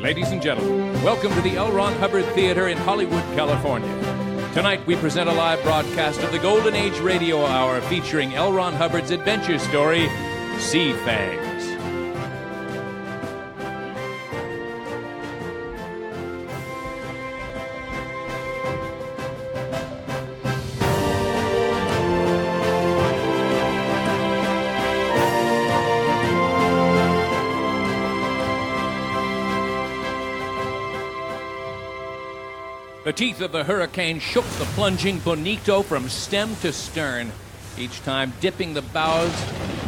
Ladies and gentlemen, welcome to the L. Ron Hubbard Theater in Hollywood, California. Tonight we present a live broadcast of the Golden Age Radio Hour featuring L. Ron Hubbard's adventure story, Sea Fangs. The teeth of the hurricane shook the plunging Bonito from stem to stern, each time dipping the bows,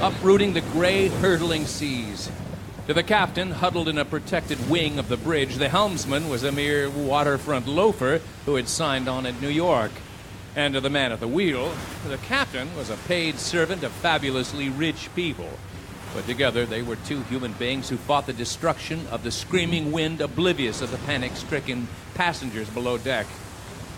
uprooting the gray, hurtling seas. To the captain, huddled in a protected wing of the bridge, the helmsman was a mere waterfront loafer who had signed on in New York. And to the man at the wheel, the captain was a paid servant of fabulously rich people. But together they were two human beings who fought the destruction of the screaming wind, oblivious of the panic-stricken passengers below deck,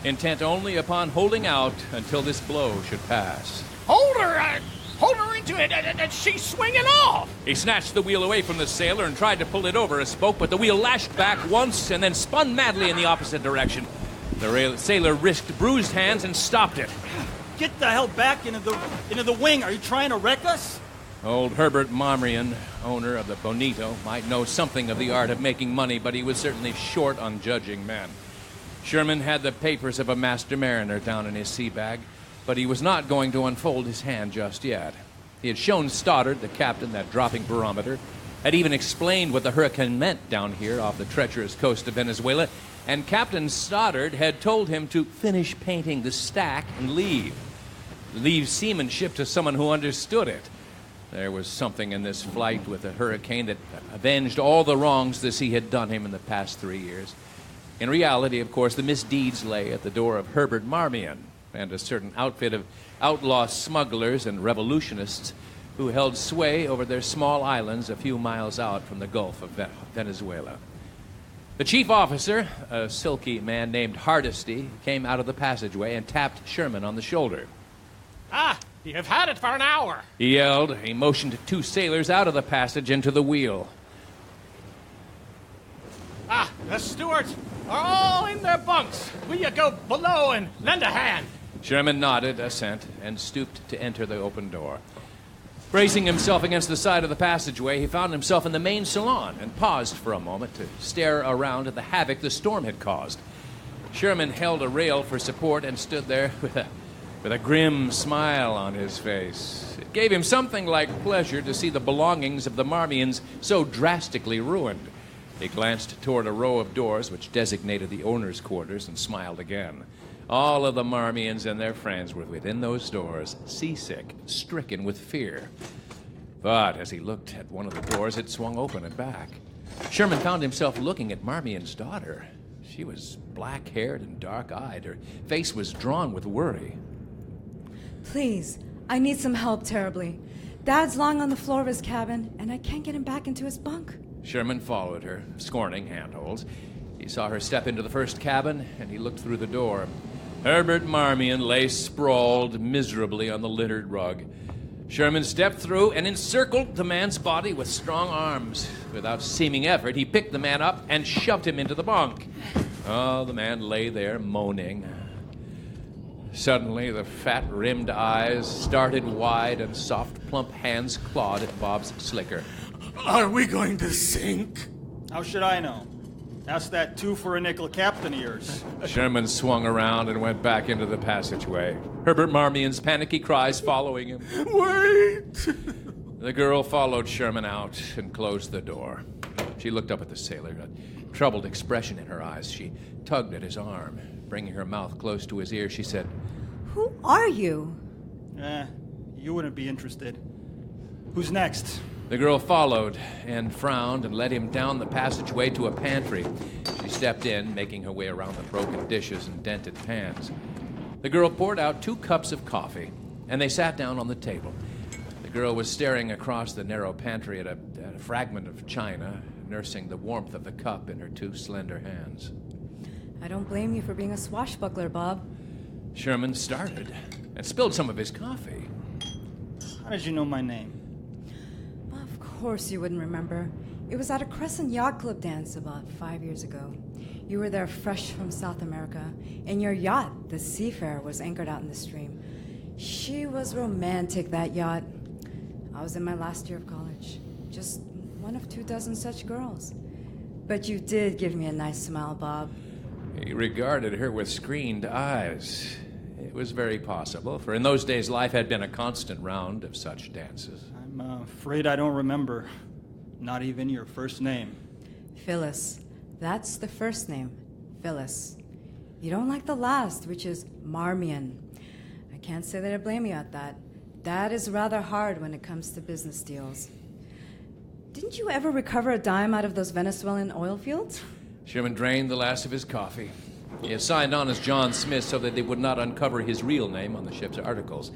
intent only upon holding out until this blow should pass. Hold her into it, and she's swinging off! He snatched the wheel away from the sailor and tried to pull it over a spoke, but the wheel lashed back once and then spun madly in the opposite direction. The sailor risked bruised hands and stopped it. Get the hell back into the wing. Are you trying to wreck us? Old Herbert Marmion, owner of the Bonito, might know something of the art of making money, but he was certainly short on judging men. Sherman had the papers of a master mariner down in his sea bag, but he was not going to unfold his hand just yet. He had shown Stoddard, the captain, that dropping barometer, had even explained what the hurricane meant down here off the treacherous coast of Venezuela, and Captain Stoddard had told him to finish painting the stack and leave seamanship to someone who understood it. There was something in this flight with the hurricane that avenged all the wrongs the sea had done him in the past 3 years. In reality, of course, the misdeeds lay at the door of Herbert Marmion and a certain outfit of outlaw smugglers and revolutionists who held sway over their small islands a few miles out from the Gulf of Venezuela. The chief officer, a silky man named Hardesty, came out of the passageway and tapped Sherman on the shoulder. Ah, you've had it for an hour. He yelled. He motioned two sailors out of the passage into the wheel. The stewards are all in their bunks. Will you go below and lend a hand? Sherman nodded assent and stooped to enter the open door. Bracing himself against the side of the passageway, he found himself in the main salon and paused for a moment to stare around at the havoc the storm had caused. Sherman held a rail for support and stood there with a grim smile on his face. It gave him something like pleasure to see the belongings of the Marmions so drastically ruined. He glanced toward a row of doors which designated the owner's quarters and smiled again. All of the Marmions and their friends were within those doors, seasick, stricken with fear. But as he looked at one of the doors, it swung open and back. Sherman found himself looking at Marmion's daughter. She was black-haired and dark-eyed. Her face was drawn with worry. Please, I need some help terribly. Dad's lying on the floor of his cabin, and I can't get him back into his bunk. Sherman followed her, scorning handholds. He saw her step into the first cabin, and he looked through the door. Herbert Marmion lay sprawled miserably on the littered rug. Sherman stepped through and encircled the man's body with strong arms. Without seeming effort, he picked the man up and shoved him into the bunk. Oh, the man lay there moaning. Suddenly, the fat-rimmed eyes started wide and soft, plump hands clawed at Bob's slicker. Are we going to sink? How should I know? Ask that two-for-a-nickel captain of yours. Sherman swung around and went back into the passageway, Herbert Marmion's panicky cries following him. Wait! The girl followed Sherman out and closed the door. She looked up at the sailor, a troubled expression in her eyes. She tugged at his arm. Bringing her mouth close to his ear, she said, Who are you? You wouldn't be interested. Who's next? The girl followed and frowned and led him down the passageway to a pantry. She stepped in, making her way around the broken dishes and dented pans. The girl poured out 2 cups of coffee, and they sat down on the table. The girl was staring across the narrow pantry at a fragment of china, nursing the warmth of the cup in her 2 slender hands. I don't blame you for being a swashbuckler, Bob. Sherman started and spilled some of his coffee. How did you know my name? Of course you wouldn't remember. It was at a Crescent Yacht Club dance about 5 years ago. You were there fresh from South America, and your yacht, the Seafarer, was anchored out in the stream. She was romantic, that yacht. I was in my last year of college. Just one of 24 such girls. But you did give me a nice smile, Bob. He regarded her with screened eyes. It was very possible, for in those days life had been a constant round of such dances. I'm afraid I don't remember. Not even your first name. Phyllis. That's the first name. Phyllis. You don't like the last, which is Marmion. I can't say that I blame you at that. That is rather hard when it comes to business deals. Didn't you ever recover a dime out of those Venezuelan oil fields? Sherman drained the last of his coffee. He had signed on as John Smith so that they would not uncover his real name on the ship's articles.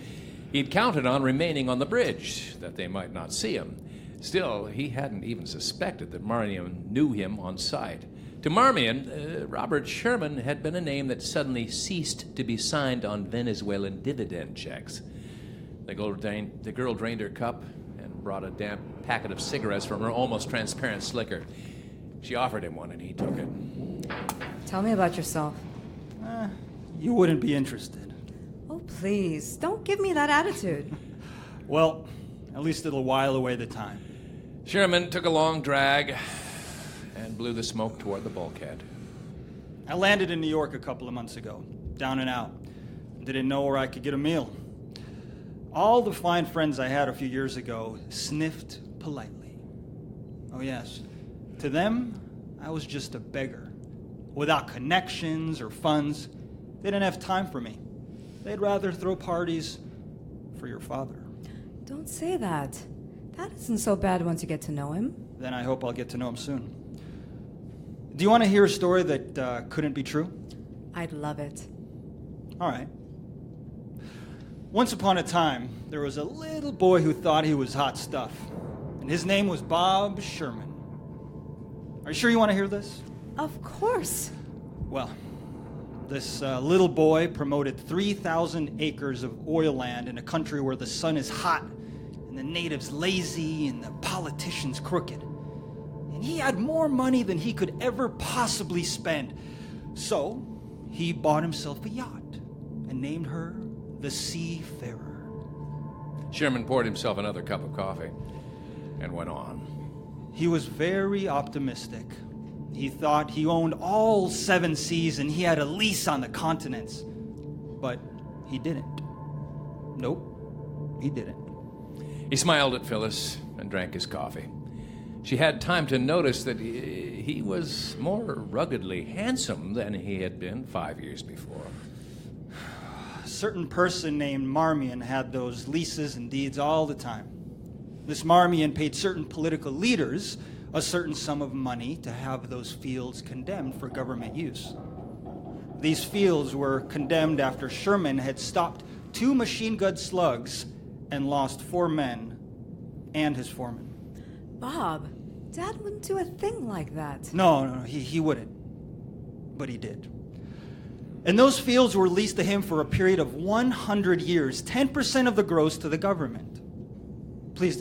He'd counted on remaining on the bridge, that they might not see him. Still, he hadn't even suspected that Marmion knew him on sight. To Marmion, Robert Sherman had been a name that suddenly ceased to be signed on Venezuelan dividend checks. The girl drained her cup and brought a damp packet of cigarettes from her almost transparent slicker. She offered him one, and he took it. Tell me about yourself. You wouldn't be interested. Oh, please, don't give me that attitude. Well, at least it'll while away the time. Sherman took a long drag and blew the smoke toward the bulkhead. I landed in New York a couple of months ago, down and out. Didn't know where I could get a meal. All the fine friends I had a few years ago sniffed politely. Oh yes, to them, I was just a beggar. Without connections or funds, they didn't have time for me. They'd rather throw parties for your father. Don't say that. That isn't so bad once you get to know him. Then I hope I'll get to know him soon. Do you want to hear a story that couldn't be true? I'd love it. All right. Once upon a time, there was a little boy who thought he was hot stuff, and his name was Bob Sherman. Are you sure you want to hear this? Of course. Well, this little boy promoted 3,000 acres of oil land in a country where the sun is hot, and the natives lazy, and the politicians crooked. And he had more money than he could ever possibly spend. So, he bought himself a yacht and named her the Seafarer. Sherman poured himself another cup of coffee and went on. He was very optimistic. He thought he owned all 7 seas and he had a lease on the continents. But he didn't. Nope, he didn't. He smiled at Phyllis and drank his coffee. She had time to notice that he was more ruggedly handsome than he had been 5 years before. A certain person named Marmion had those leases and deeds all the time. This Marmion paid certain political leaders a certain sum of money to have those fields condemned for government use. These fields were condemned after Sherman had stopped 2 machine gun slugs and lost 4 men and his foreman. Bob, Dad wouldn't do a thing like that. No, he wouldn't. But he did. And those fields were leased to him for a period of 100 years, 10% of the gross to the government. Please,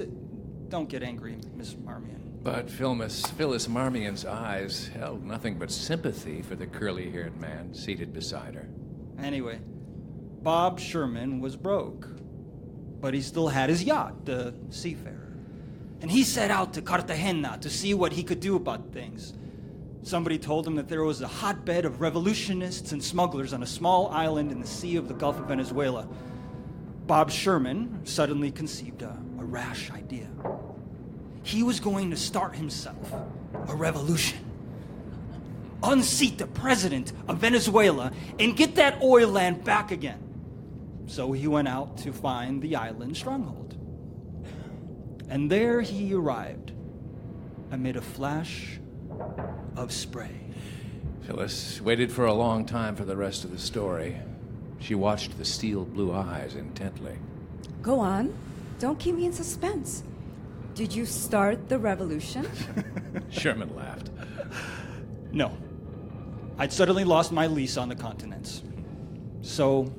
don't get angry, Miss Marmion. But Phyllis Marmion's eyes held nothing but sympathy for the curly-haired man seated beside her. Anyway, Bob Sherman was broke, but he still had his yacht, the Seafarer. And he set out to Cartagena to see what he could do about things. Somebody told him that there was a hotbed of revolutionists and smugglers on a small island in the sea of the Gulf of Venezuela. Bob Sherman suddenly conceived a rash idea. He was going to start himself a revolution. Unseat the president of Venezuela and get that oil land back again. So he went out to find the island stronghold. And there he arrived amid a flash of spray. Phyllis waited for a long time for the rest of the story. She watched the steel blue eyes intently. Go on. Don't keep me in suspense. Did you start the revolution? Sherman laughed. No. I'd suddenly lost my lease on the continents. So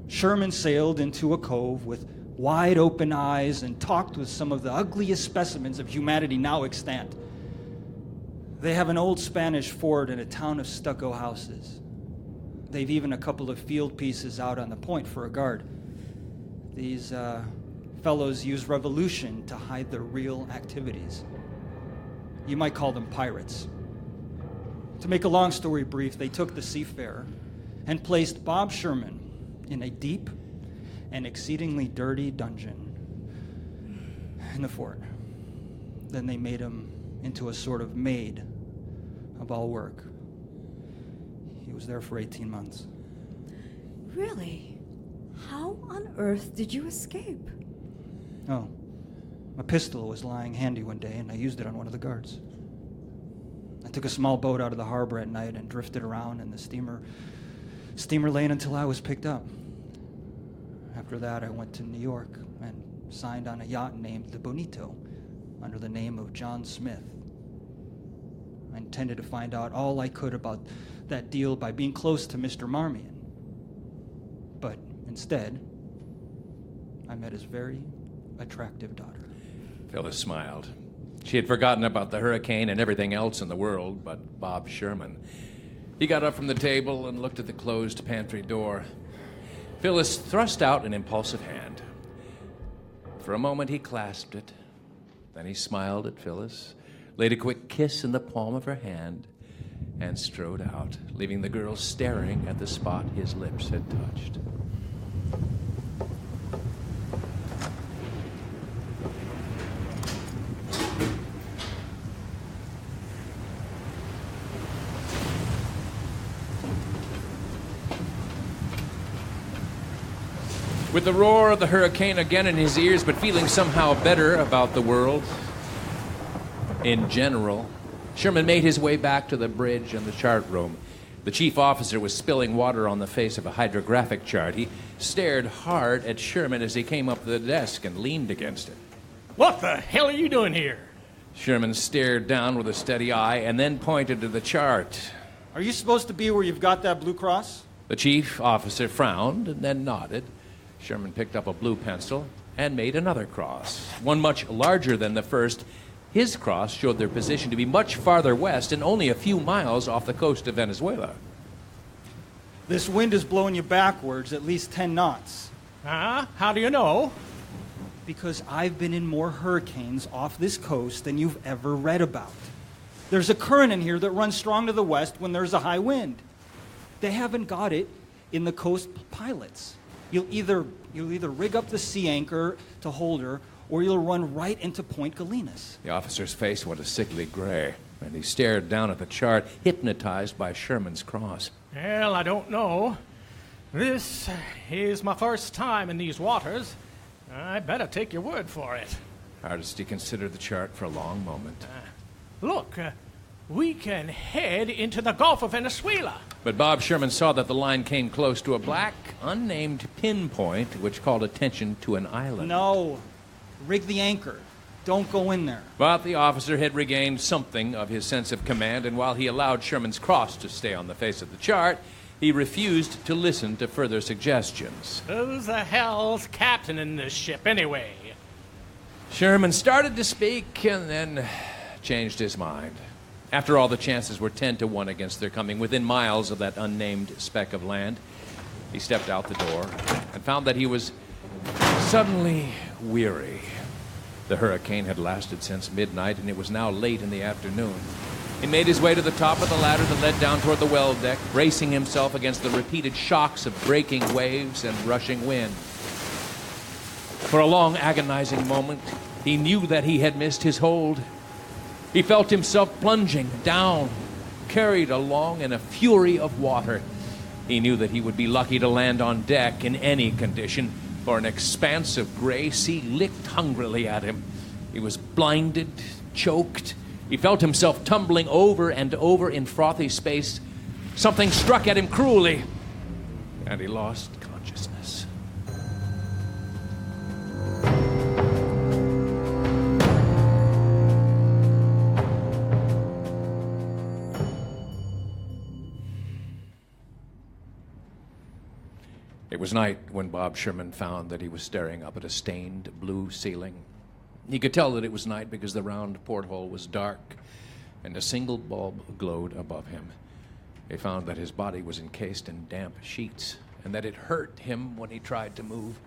Sherman sailed into a cove with wide open eyes and talked with some of the ugliest specimens of humanity now extant. They have an old Spanish fort and a town of stucco houses. They've even a couple of field pieces out on the point for a guard. These fellows use revolution to hide their real activities. You might call them pirates. To make a long story brief, they took the seafarer and placed Bob Sherman in a deep and exceedingly dirty dungeon in the fort. Then they made him into a sort of maid of all work. He was there for 18 months. Really? How on earth did you escape? Oh, my pistol was lying handy one day, and I used it on one of the guards. I took a small boat out of the harbor at night and drifted around in the steamer lane until I was picked up. After that, I went to New York and signed on a yacht named the Bonito under the name of John Smith. I intended to find out all I could about that deal by being close to Mr. Marmion. But instead, I met his very attractive daughter. Phyllis smiled. She had forgotten about the hurricane and everything else in the world but Bob Sherman. He got up from the table and looked at the closed pantry door. Phyllis thrust out an impulsive hand. For a moment, he clasped it. Then he smiled at Phyllis, laid a quick kiss in the palm of her hand, and strode out, leaving the girl staring at the spot his lips had touched. With the roar of the hurricane again in his ears, but feeling somehow better about the world in general, Sherman made his way back to the bridge and the chart room. The chief officer was spilling water on the face of a hydrographic chart. He stared hard at Sherman as he came up to the desk and leaned against it. What the hell are you doing here? Sherman stared down with a steady eye and then pointed to the chart. Are you supposed to be where you've got that blue cross? The chief officer frowned and then nodded. Sherman picked up a blue pencil and made another cross, one much larger than the first. His cross showed their position to be much farther west and only a few miles off the coast of Venezuela. This wind is blowing you backwards at least 10 knots. How do you know? Because I've been in more hurricanes off this coast than you've ever read about. There's a current in here that runs strong to the west when there's a high wind. They haven't got it in the coast pilots. You'll either rig up the sea anchor to hold her, or you'll run right into Point Galenas. The officer's face went a sickly gray, and he stared down at the chart, hypnotized by Sherman's cross. Well, I don't know. This is my first time in these waters. I better take your word for it. Hardesty considered the chart for a long moment. Look, we can head into the Gulf of Venezuela. But Bob Sherman saw that the line came close to a black, unnamed pinpoint, which called attention to an island. No. Rig the anchor. Don't go in there. But the officer had regained something of his sense of command, and while he allowed Sherman's cross to stay on the face of the chart, he refused to listen to further suggestions. Who's the hell's captaining this ship, anyway? Sherman started to speak and then changed his mind. After all, the chances were 10-1 against their coming within miles of that unnamed speck of land. He stepped out the door and found that he was suddenly weary. The hurricane had lasted since midnight, and it was now late in the afternoon. He made his way to the top of the ladder that led down toward the well deck, bracing himself against the repeated shocks of breaking waves and rushing wind. For a long, agonizing moment, he knew that he had missed his hold. He felt himself plunging down, carried along in a fury of water. He knew that he would be lucky to land on deck in any condition, for an expanse of gray sea licked hungrily at him. He was blinded, choked. He felt himself tumbling over and over in frothy space. Something struck at him cruelly, and he lost consciousness. It was night when Bob Sherman found that he was staring up at a stained blue ceiling. He could tell that it was night because the round porthole was dark, and a single bulb glowed above him. They found that his body was encased in damp sheets, and that it hurt him when he tried to move.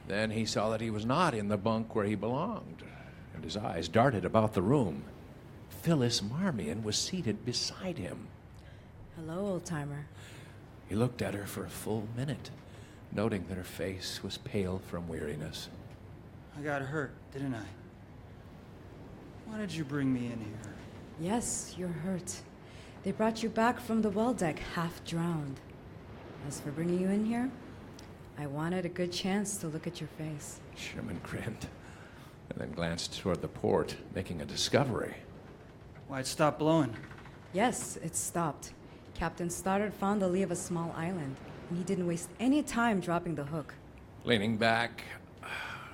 Then he saw that he was not in the bunk where he belonged, and his eyes darted about the room. Phyllis Marmion was seated beside him. Hello, old-timer. He looked at her for a full minute, noting that her face was pale from weariness. I got hurt, didn't I? Why did you bring me in here? Yes, you're hurt. They brought you back from the well deck half drowned. As for bringing you in here, I wanted a good chance to look at your face. Sherman grinned, and then glanced toward the port, making a discovery. Why, it stopped blowing. Yes, it stopped. Captain Stoddard found the lee of a small island, and he didn't waste any time dropping the hook. Leaning back,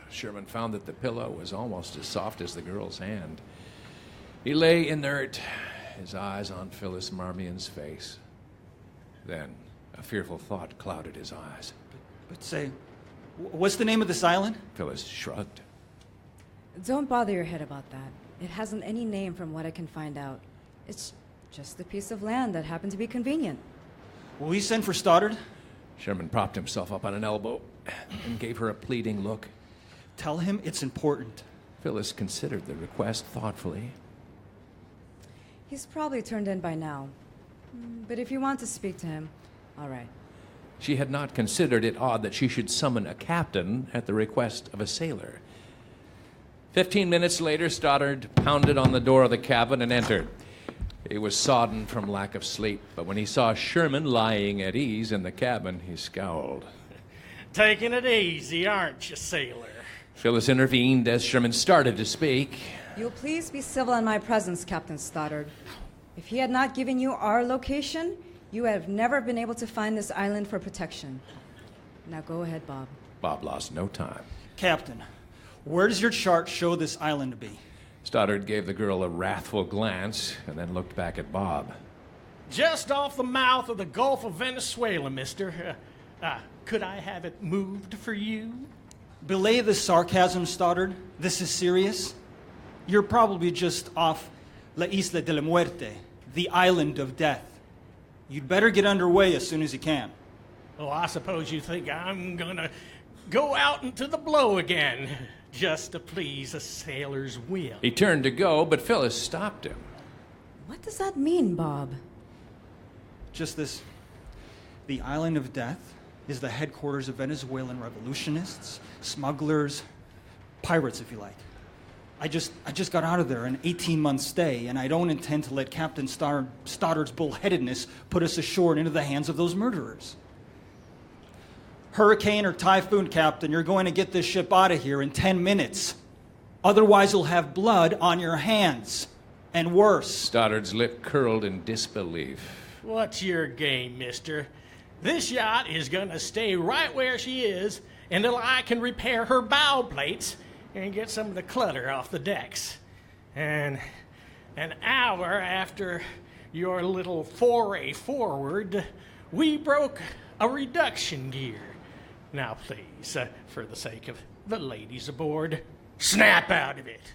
Sherman found that the pillow was almost as soft as the girl's hand. He lay inert, his eyes on Phyllis Marmion's face. Then a fearful thought clouded his eyes. But say, what's the name of this island? Phyllis shrugged. Don't bother your head about that. It hasn't any name from what I can find out. It's just a piece of land that happened to be convenient. Will we send for Stoddard? Sherman propped himself up on an elbow and gave her a pleading look. Tell him it's important. Phyllis considered the request thoughtfully. He's probably turned in by now. But if you want to speak to him, all right. She had not considered it odd that she should summon a captain at the request of a sailor. 15 minutes later, Stoddard pounded on the door of the cabin and entered. He was sodden from lack of sleep, but when he saw Sherman lying at ease in the cabin, he scowled. Taking it easy, aren't you, sailor? Phyllis intervened as Sherman started to speak. You'll please be civil in my presence, Captain Stoddard. If he had not given you our location, you would have never been able to find this island for protection. Now go ahead, Bob. Bob lost no time. Captain, where does your chart show this island to be? Stoddard gave the girl a wrathful glance and then looked back at Bob. Just off the mouth of the Gulf of Venezuela, mister. Could I have it moved for you? Belay the sarcasm, Stoddard. This is serious. You're probably just off La Isla de la Muerte, the island of death. You'd better get underway as soon as you can. Oh, I suppose you think I'm gonna go out into the blow again, just to please a sailor's whim. He turned to go, but Phyllis stopped him. What does that mean, Bob? Just this. The island of death is the headquarters of Venezuelan revolutionists, smugglers, pirates, if you like. I just got out of there, an 18-month stay, and I don't intend to let Captain Stoddard's bullheadedness put us ashore and into the hands of those murderers. Hurricane or typhoon, Captain, you're going to get this ship out of here in 10 minutes. Otherwise, you'll have blood on your hands. And worse. Stoddard's lip curled in disbelief. What's your game, mister? This yacht is gonna stay right where she is until I can repair her bow plates and get some of the clutter off the decks. And an hour after your little foray forward, we broke a reduction gear. Now, please, for the sake of the ladies aboard, snap out of it.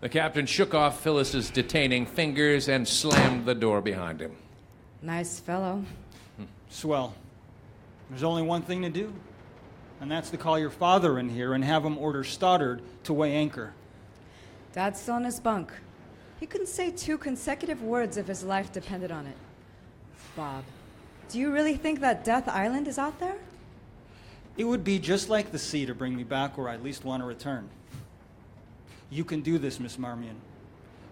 The captain shook off Phyllis's detaining fingers and slammed the door behind him. Nice fellow. Swell. There's only one thing to do, and that's to call your father in here and have him order Stoddard to weigh anchor. Dad's still in his bunk. He couldn't say 2 consecutive words if his life depended on it. Bob, do you really think that Death Island is out there? It would be just like the sea to bring me back where I at least want to return. You can do this, Miss Marmion.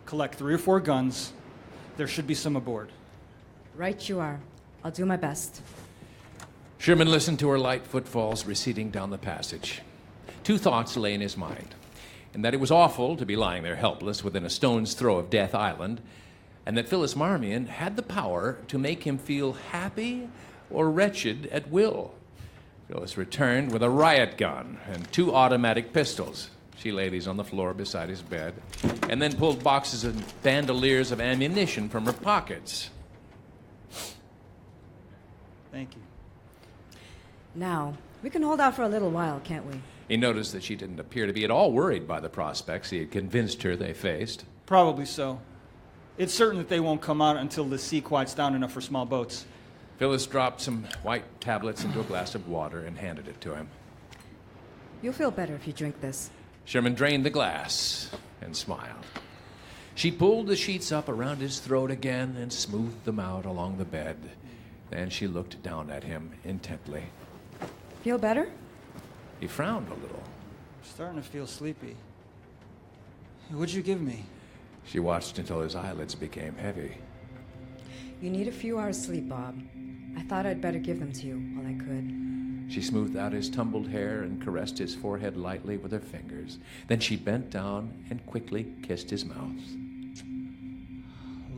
Collect 3 or 4 guns. There should be some aboard. Right you are. I'll do my best. Sherman listened to her light footfalls receding down the passage. 2 thoughts lay in his mind, and that it was awful to be lying there helpless within a stone's throw of Death Island, and that Phyllis Marmion had the power to make him feel happy or wretched at will. Phyllis returned with a riot gun and 2 automatic pistols. She laid these on the floor beside his bed, and then pulled boxes and bandoliers of ammunition from her pockets. Thank you. Now, we can hold out for a little while, can't we? He noticed that she didn't appear to be at all worried by the prospects he had convinced her they faced. Probably so. It's certain that they won't come out until the sea quiets down enough for small boats. Phyllis dropped some white tablets into a glass of water and handed it to him. You'll feel better if you drink this. Sherman drained the glass and smiled. She pulled the sheets up around his throat again and smoothed them out along the bed. Then she looked down at him intently. Feel better? He frowned a little. I'm starting to feel sleepy. What'd you give me? She watched until his eyelids became heavy. You need a few hours sleep, Bob. I thought I'd better give them to you while I could. She smoothed out his tumbled hair and caressed his forehead lightly with her fingers. Then she bent down and quickly kissed his mouth.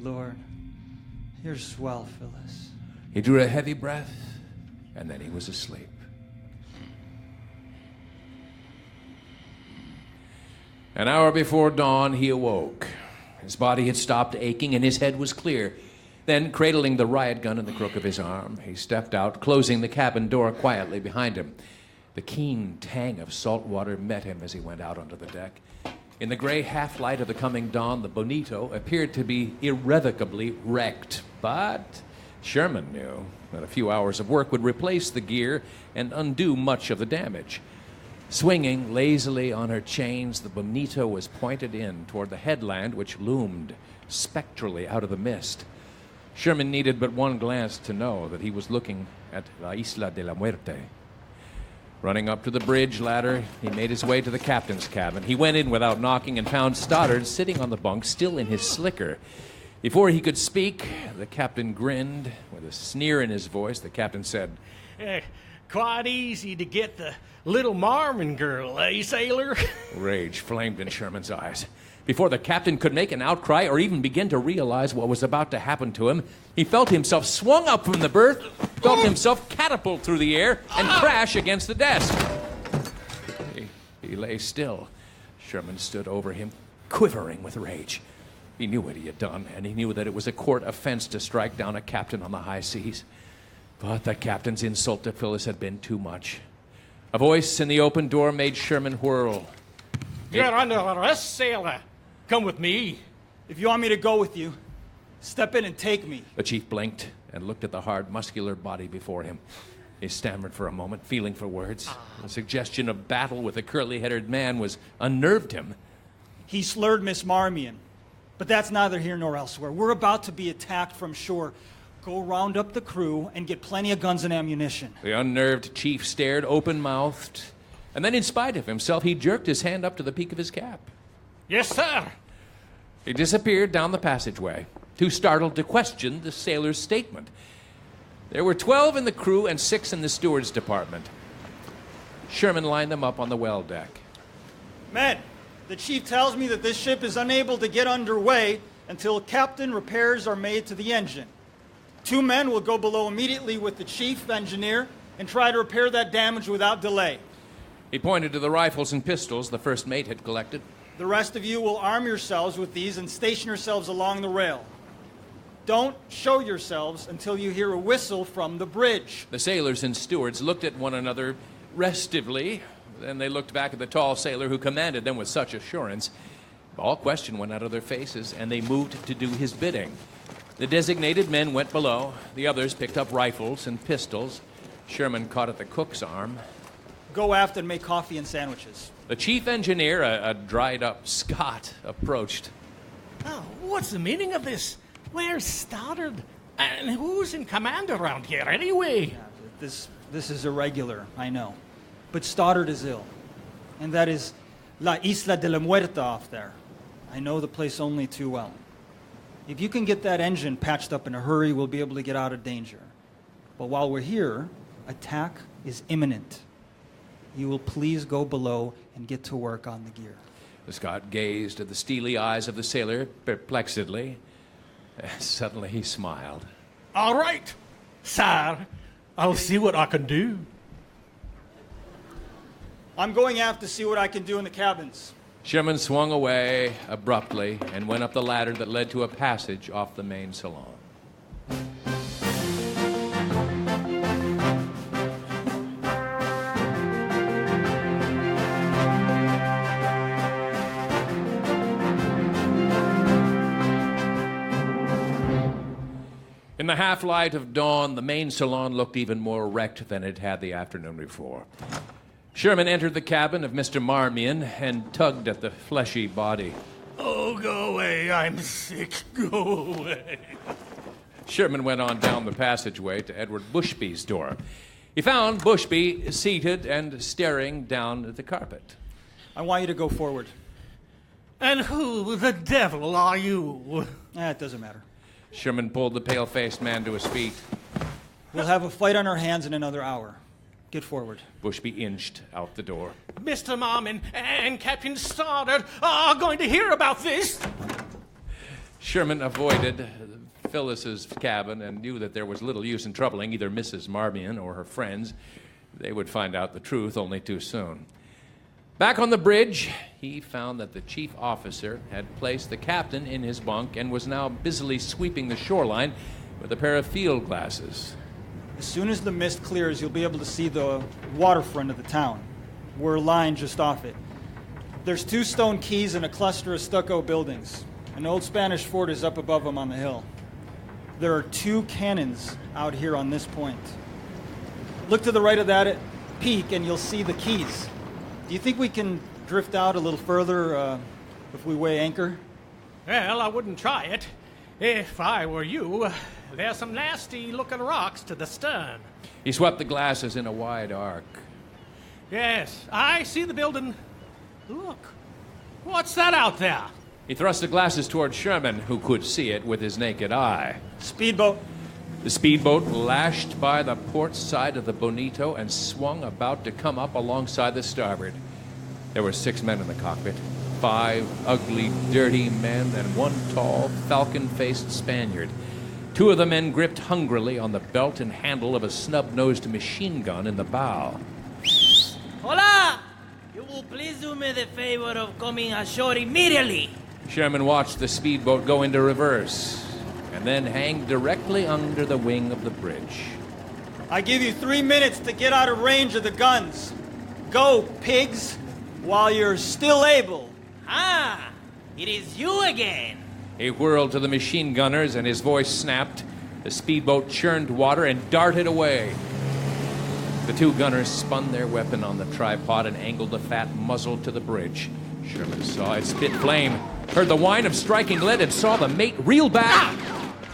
Lord, you're swell, Phyllis. He drew a heavy breath, and then he was asleep. An hour before dawn, he awoke. His body had stopped aching, and his head was clear. Then, cradling the riot gun in the crook of his arm, he stepped out, closing the cabin door quietly behind him. The keen tang of salt water met him as he went out onto the deck. In the gray half-light of the coming dawn, the Bonito appeared to be irrevocably wrecked. But Sherman knew that a few hours of work would replace the gear and undo much of the damage. Swinging lazily on her chains, the Bonito was pointed in toward the headland, which loomed spectrally out of the mist. Sherman needed but one glance to know that he was looking at La Isla de la Muerte. Running up to the bridge ladder, he made his way to the captain's cabin. He went in without knocking and found Stoddard sitting on the bunk, still in his slicker. Before he could speak, the captain grinned. With a sneer in his voice, the captain said, Quite easy to get the little Marmon girl, eh, sailor? Rage flamed in Sherman's eyes. Before the captain could make an outcry or even begin to realize what was about to happen to him, he felt himself swung up from the berth, felt himself catapult through the air, and crash against the desk. He lay still. Sherman stood over him, quivering with rage. He knew what he had done, and he knew that it was a court offense to strike down a captain on the high seas. But the captain's insult to Phyllis had been too much. A voice in the open door made Sherman whirl. You're under arrest, sailor. Come with me. If you want me to go with you, step in and take me. The chief blinked and looked at the hard, muscular body before him. He stammered for a moment, feeling for words. The suggestion of battle with a curly-headed man was unnerved him. He slurred Miss Marmion, but that's neither here nor elsewhere. We're about to be attacked from shore. Go round up the crew and get plenty of guns and ammunition. The unnerved chief stared open-mouthed, and then in spite of himself, he jerked his hand up to the peak of his cap. Yes, sir. He disappeared down the passageway, too startled to question the sailor's statement. There were 12 in the crew and 6 in the steward's department. Sherman lined them up on the well deck. Men, the chief tells me that this ship is unable to get underway until captain repairs are made to the engine. 2 men will go below immediately with the chief engineer and try to repair that damage without delay. He pointed to the rifles and pistols the first mate had collected. The rest of you will arm yourselves with these and station yourselves along the rail. Don't show yourselves until you hear a whistle from the bridge. The sailors and stewards looked at one another restively. Then they looked back at the tall sailor who commanded them with such assurance. All question went out of their faces, and they moved to do his bidding. The designated men went below. The others picked up rifles and pistols. Sherman caught at the cook's arm. Go aft and make coffee and sandwiches. The chief engineer, a dried-up Scot, approached. Oh, what's the meaning of this? Where's Stoddard? And who's in command around here, anyway? This is irregular, I know. But Stoddard is ill. And that is La Isla de la Muerta off there. I know the place only too well. If you can get that engine patched up in a hurry, we'll be able to get out of danger. But while we're here, attack is imminent. You will please go below and get to work on the gear. The Scot gazed at the steely eyes of the sailor perplexedly. Suddenly he smiled. All right, sir. I'll see what I can do. I'm going aft to see what I can do in the cabins. Sherman swung away abruptly and went up the ladder that led to a passage off the main salon. the half-light of dawn, the main salon looked even more wrecked than it had the afternoon before. Sherman entered the cabin of Mr. Marmion and tugged at the fleshy body. Oh, go away. I'm sick. Go away. Sherman went on down the passageway to Edward Bushby's door. He found Bushby seated and staring down at the carpet. I want you to go forward. And who the devil are you? It doesn't matter. Sherman pulled the pale-faced man to his feet. We'll have a fight on our hands in another hour. Get forward. Bushby inched out the door. Mr. Marmion and Captain Stoddard are going to hear about this. Sherman avoided Phyllis's cabin and knew that there was little use in troubling either Mrs. Marmion or her friends. They would find out the truth only too soon. Back on the bridge, he found that the chief officer had placed the captain in his bunk and was now busily sweeping the shoreline with a pair of field glasses. As soon as the mist clears, you'll be able to see the waterfront of the town. We're lying just off it. There's 2 stone quays and a cluster of stucco buildings. An old Spanish fort is up above them on the hill. There are 2 cannons out here on this point. Look to the right of that peak and you'll see the quays. Do you think we can drift out a little further if we weigh anchor? Well, I wouldn't try it. If I were you, there's some nasty-looking rocks to the stern. He swept the glasses in a wide arc. Yes, I see the building. Look, what's that out there? He thrust the glasses toward Sherman, who could see it with his naked eye. Speedboat. The speedboat lashed by the port side of the Bonito and swung about to come up alongside the starboard. There were 6 men in the cockpit. 5 ugly, dirty men and 1 tall, falcon-faced Spaniard. 2 of the men gripped hungrily on the belt and handle of a snub-nosed machine gun in the bow. Hola! You will please do me the favor of coming ashore immediately. Sherman watched the speedboat go into reverse and then hang directly under the wing of the bridge. I give you 3 minutes to get out of range of the guns. Go, pigs, while you're still able. Ah, it is you again. He whirled to the machine gunners and his voice snapped. The speedboat churned water and darted away. The 2 gunners spun their weapon on the tripod and angled the fat muzzle to the bridge. Sherman saw it spit flame, heard the whine of striking lead, and saw the mate reel back.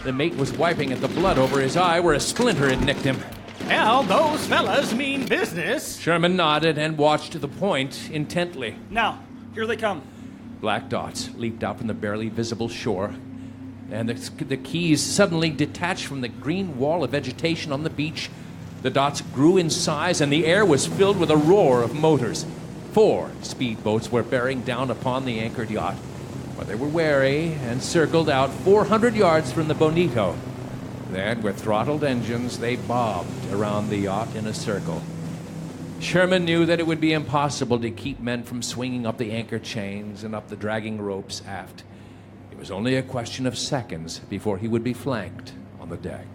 The mate was wiping at the blood over his eye where a splinter had nicked him. Well, those fellas mean business. Sherman nodded and watched the point intently. Now, here they come. Black dots leaped out from the barely visible shore, and the quays suddenly detached from the green wall of vegetation on the beach. The dots grew in size, and the air was filled with a roar of motors. 4 speedboats were bearing down upon the anchored yacht, but they were wary and circled out 400 yards from the Bonito. Then, with throttled engines, they bobbed around the yacht in a circle. Sherman knew that it would be impossible to keep men from swinging up the anchor chains and up the dragging ropes aft. It was only a question of seconds before he would be flanked on the deck.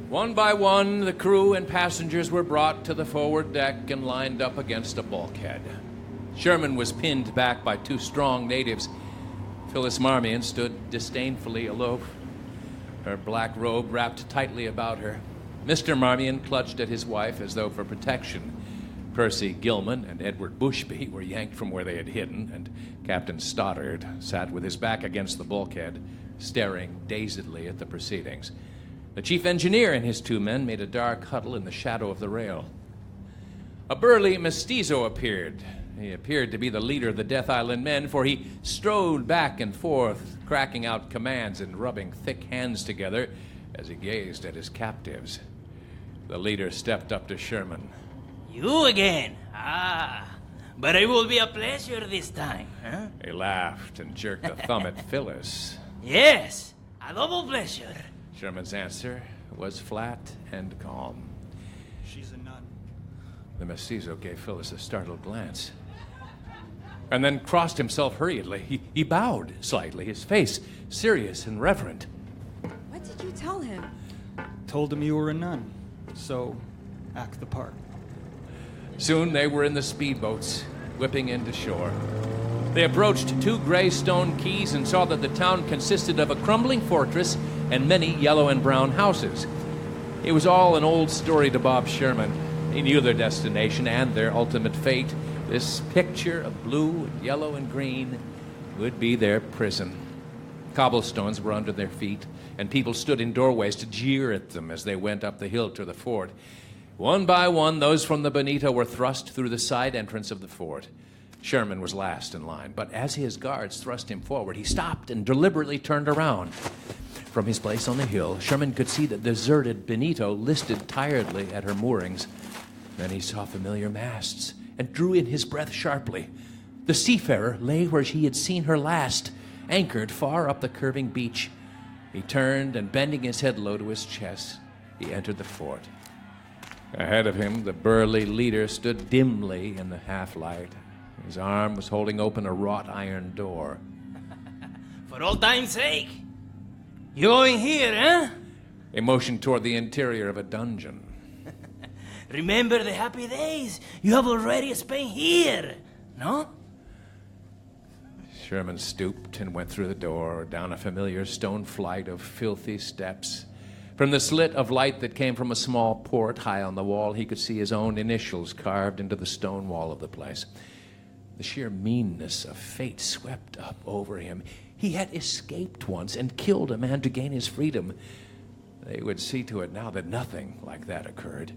One by one, the crew and passengers were brought to the forward deck and lined up against a bulkhead. Sherman was pinned back by 2 strong natives. Phyllis Marmion stood disdainfully aloof, her black robe wrapped tightly about her. Mr. Marmion clutched at his wife as though for protection. Percy Gilman and Edward Bushby were yanked from where they had hidden, and Captain Stoddard sat with his back against the bulkhead, staring dazedly at the proceedings. The chief engineer and his 2 men made a dark huddle in the shadow of the rail. A burly mestizo appeared. He appeared to be the leader of the Death Island men, for he strode back and forth, cracking out commands and rubbing thick hands together as he gazed at his captives. The leader stepped up to Sherman. You again? Ah, but it will be a pleasure this time, huh? He laughed and jerked a thumb at Phyllis. Yes, a double pleasure. Sherman's answer was flat and calm. She's a nun. The mestizo gave Phyllis a startled glance. and then crossed himself hurriedly. He bowed slightly, his face serious and reverent. What did you tell him? Told him you were a nun, so act the part. Soon they were in the speedboats, whipping into shore. They approached 2 gray stone quays and saw that the town consisted of a crumbling fortress and many yellow and brown houses. It was all an old story to Bob Sherman. He knew their destination and their ultimate fate. This picture of blue and yellow and green would be their prison. Cobblestones were under their feet, and people stood in doorways to jeer at them as they went up the hill to the fort. One by one, those from the Bonito were thrust through the side entrance of the fort. Sherman was last in line, but as his guards thrust him forward, he stopped and deliberately turned around. From his place on the hill, Sherman could see the deserted Bonito listed tiredly at her moorings. Then he saw familiar masts and drew in his breath sharply. The seafarer lay where he had seen her last, anchored far up the curving beach. He turned, and bending his head low to his chest, he entered the fort. Ahead of him, the burly leader stood dimly in the half-light. His arm was holding open a wrought iron door. For old time's sake, you going here, eh? He motioned toward the interior of a dungeon. Remember the happy days you have already spent here, no? Sherman stooped and went through the door, down a familiar stone flight of filthy steps. From the slit of light that came from a small port high on the wall, he could see his own initials carved into the stone wall of the place. The sheer meanness of fate swept up over him. He had escaped once and killed a man to gain his freedom. They would see to it now that nothing like that occurred.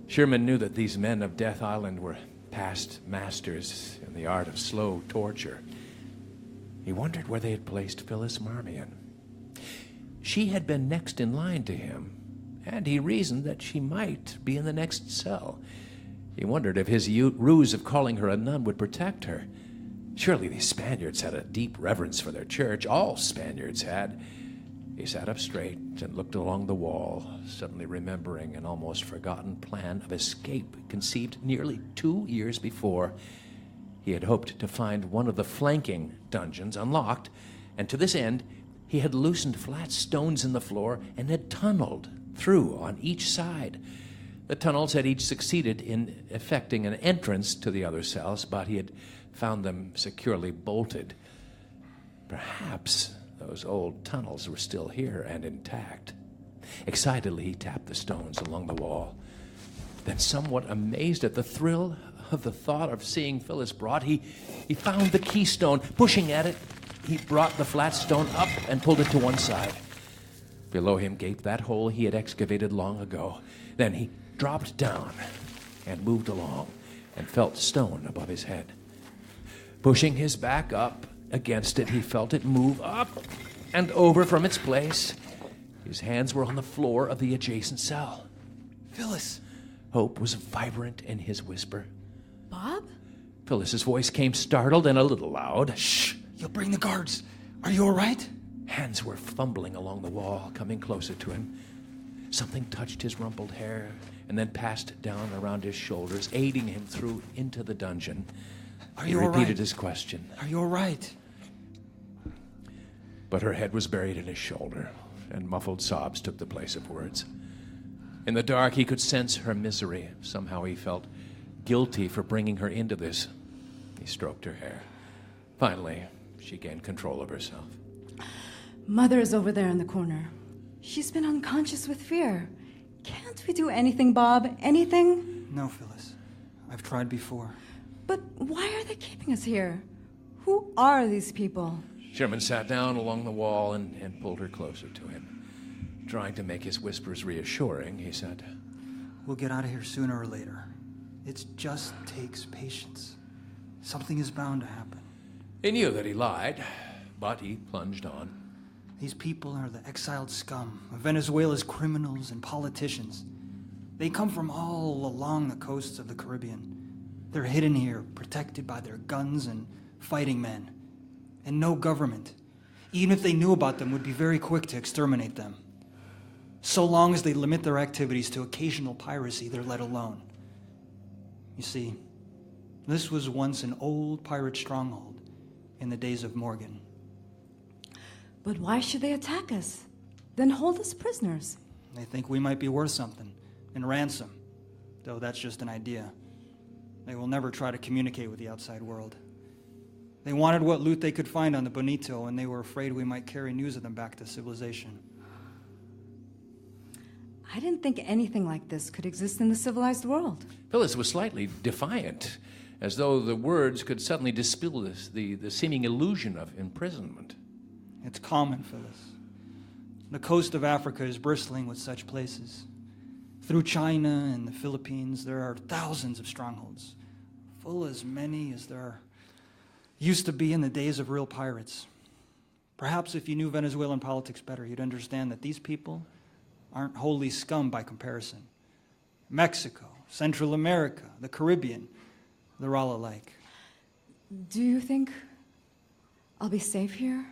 Sherman knew that these men of Death Island were past masters in the art of slow torture. He wondered where they had placed Phyllis Marmion. She had been next in line to him, and he reasoned that she might be in the next cell. He wondered if his ruse of calling her a nun would protect her. Surely these Spaniards had a deep reverence for their church. All Spaniards had. He sat up straight and looked along the wall, suddenly remembering an almost forgotten plan of escape conceived nearly 2 years before. He had hoped to find one of the flanking dungeons unlocked, and to this end, he had loosened flat stones in the floor and had tunneled through on each side. The tunnels had each succeeded in effecting an entrance to the other cells, but he had found them securely bolted. Perhaps those old tunnels were still here and intact. Excitedly, he tapped the stones along the wall. Then, somewhat amazed at the thrill of the thought of seeing Phyllis brought, he found the keystone. Pushing at it, he brought the flat stone up and pulled it to one side. Below him gaped that hole he had excavated long ago. Then he dropped down and moved along and felt stone above his head. Pushing his back up against it, he felt it move up and over from its place. His hands were on the floor of the adjacent cell. Phyllis! Hope was vibrant in his whisper. Bob? Phyllis's voice came startled and a little loud. Shh! You'll bring the guards. Are you all right? Hands were fumbling along the wall, coming closer to him. Something touched his rumpled hair and then passed down around his shoulders, aiding him through into the dungeon. Are He you all repeated right? his question. Are you all right? But her head was buried in his shoulder, and muffled sobs took the place of words. In the dark, he could sense her misery. Somehow he felt guilty for bringing her into this. He stroked her hair. Finally, she gained control of herself. Mother is over there in the corner. She's been unconscious with fear. Can't we do anything, Bob? Anything? No, Phyllis. I've tried before. But why are they keeping us here? Who are these people? Sherman sat down along the wall and pulled her closer to him. Trying to make his whispers reassuring, he said, We'll get out of here sooner or later. It just takes patience. Something is bound to happen. He knew that he lied, but he plunged on. These people are the exiled scum of Venezuela's criminals and politicians. They come from all along the coasts of the Caribbean. They're hidden here, protected by their guns and fighting men. And no government, even if they knew about them, would be very quick to exterminate them. So long as they limit their activities to occasional piracy, they're let alone. You see, This was once an old pirate stronghold in the days of Morgan. But why should they attack us? Then hold us prisoners. They think we might be worth something in ransom, though that's just an idea. They will never try to communicate with the outside world. They wanted what loot they could find on the Bonito, and they were afraid we might carry news of them back to civilization. I didn't think anything like this could exist in the civilized world. Phyllis was slightly defiant, as though the words could suddenly dispel the seeming illusion of imprisonment. It's common, Phyllis. The coast of Africa is bristling with such places. Through China and the Philippines, there are thousands of strongholds, full as many as there used to be in the days of real pirates. Perhaps if you knew Venezuelan politics better, you'd understand that these people aren't wholly scum by comparison. Mexico, Central America, the Caribbean, they're all alike. Do you think I'll be safe here?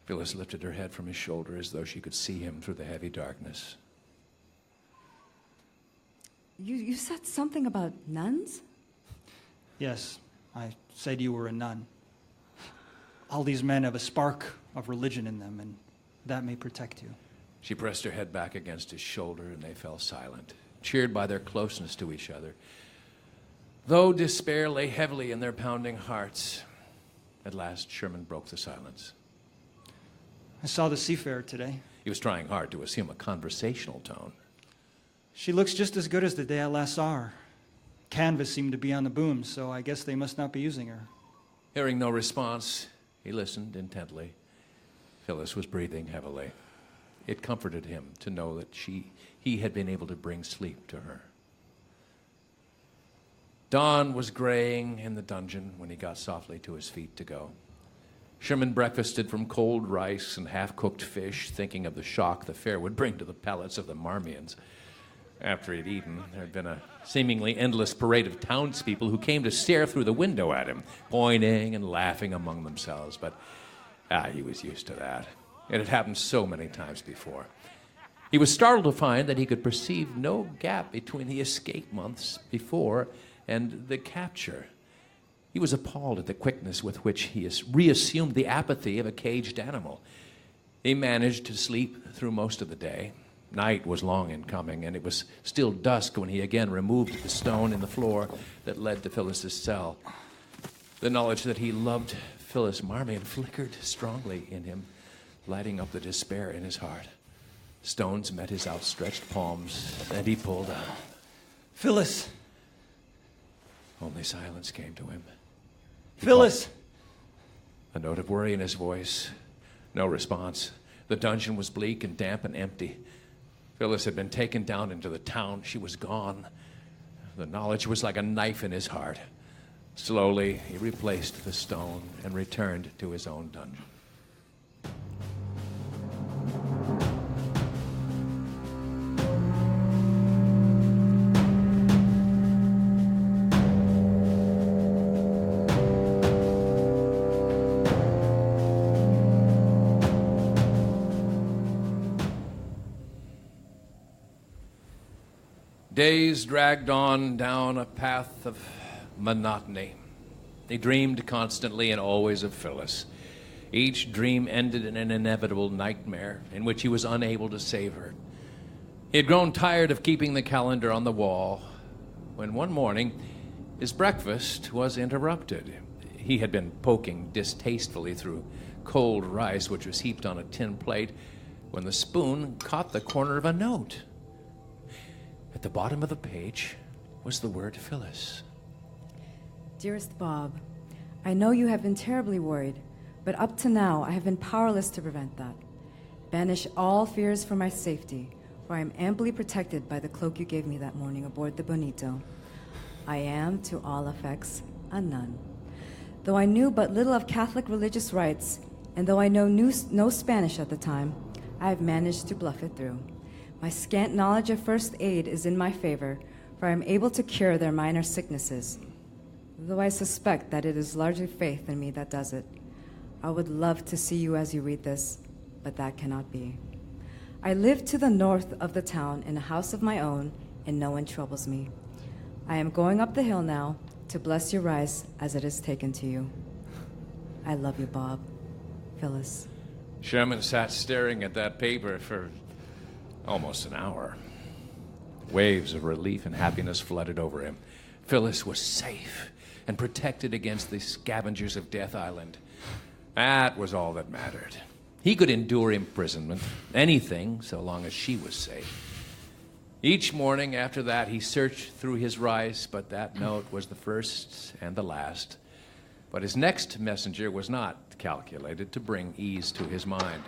Phyllis lifted her head from his shoulder as though she could see him through the heavy darkness. You said something about nuns? Yes, I said you were a nun. All these men have a spark of religion in them, and that may protect you. She pressed her head back against his shoulder, and they fell silent, cheered by their closeness to each other. Though despair lay heavily in their pounding hearts, at last Sherman broke the silence. I saw the seafarer today. He was trying hard to assume a conversational tone. She looks just as good as the day I last saw her. Canvas seemed to be on the boom, so I guess they must not be using her. Hearing no response, he listened intently. Phyllis was breathing heavily. It comforted him to know that he had been able to bring sleep to her. Dawn was graying in the dungeon when he got softly to his feet to go. Sherman breakfasted from cold rice and half-cooked fish, thinking of the shock the fare would bring to the palates of the Marmions. After he'd eaten, there had been a seemingly endless parade of townspeople who came to stare through the window at him, pointing and laughing among themselves. But he was used to that. It had happened so many times before. He was startled to find that he could perceive no gap between the escape months before and the capture. He was appalled at the quickness with which he reassumed the apathy of a caged animal. He managed to sleep through most of the day. Night was long in coming, and it was still dusk when he again removed the stone in the floor that led to Phyllis's cell. The knowledge that he loved Phyllis Marmion flickered strongly in him, lighting up the despair in his heart. Stones met his outstretched palms, and he pulled out. Phyllis! Only silence came to him. Phyllis! A note of worry in his voice. No response. The dungeon was bleak and damp and empty. Phyllis had been taken down into the town. She was gone. The knowledge was like a knife in his heart. Slowly, he replaced the stone and returned to his own dungeon. Days dragged on down a path of monotony. He dreamed constantly and always of Phyllis. Each dream ended in an inevitable nightmare in which he was unable to save her. He had grown tired of keeping the calendar on the wall when one morning his breakfast was interrupted. He had been poking distastefully through cold rice which was heaped on a tin plate when the spoon caught the corner of a note. At the bottom of the page was the word Phyllis. Dearest Bob, I know you have been terribly worried, but up to now I have been powerless to prevent that. Banish all fears for my safety, for I am amply protected by the cloak you gave me that morning aboard the Bonito. I am, to all effects, a nun. Though I knew but little of Catholic religious rites, and though I knew no Spanish at the time, I have managed to bluff it through. My scant knowledge of first aid is in my favor, for I am able to cure their minor sicknesses, though I suspect that it is largely faith in me that does it. I would love to see you as you read this, but that cannot be. I live to the north of the town in a house of my own, and no one troubles me. I am going up the hill now, to bless your rise as it is taken to you. I love you, Bob. Phyllis. Sherman sat staring at that paper for almost an hour. Waves of relief and happiness flooded over him. Phyllis was safe and protected against the scavengers of Death Island. That was all that mattered. He could endure imprisonment, anything, so long as she was safe. Each morning after that, he searched through his rice, but that note was the first and the last. But his next messenger was not calculated to bring ease to his mind.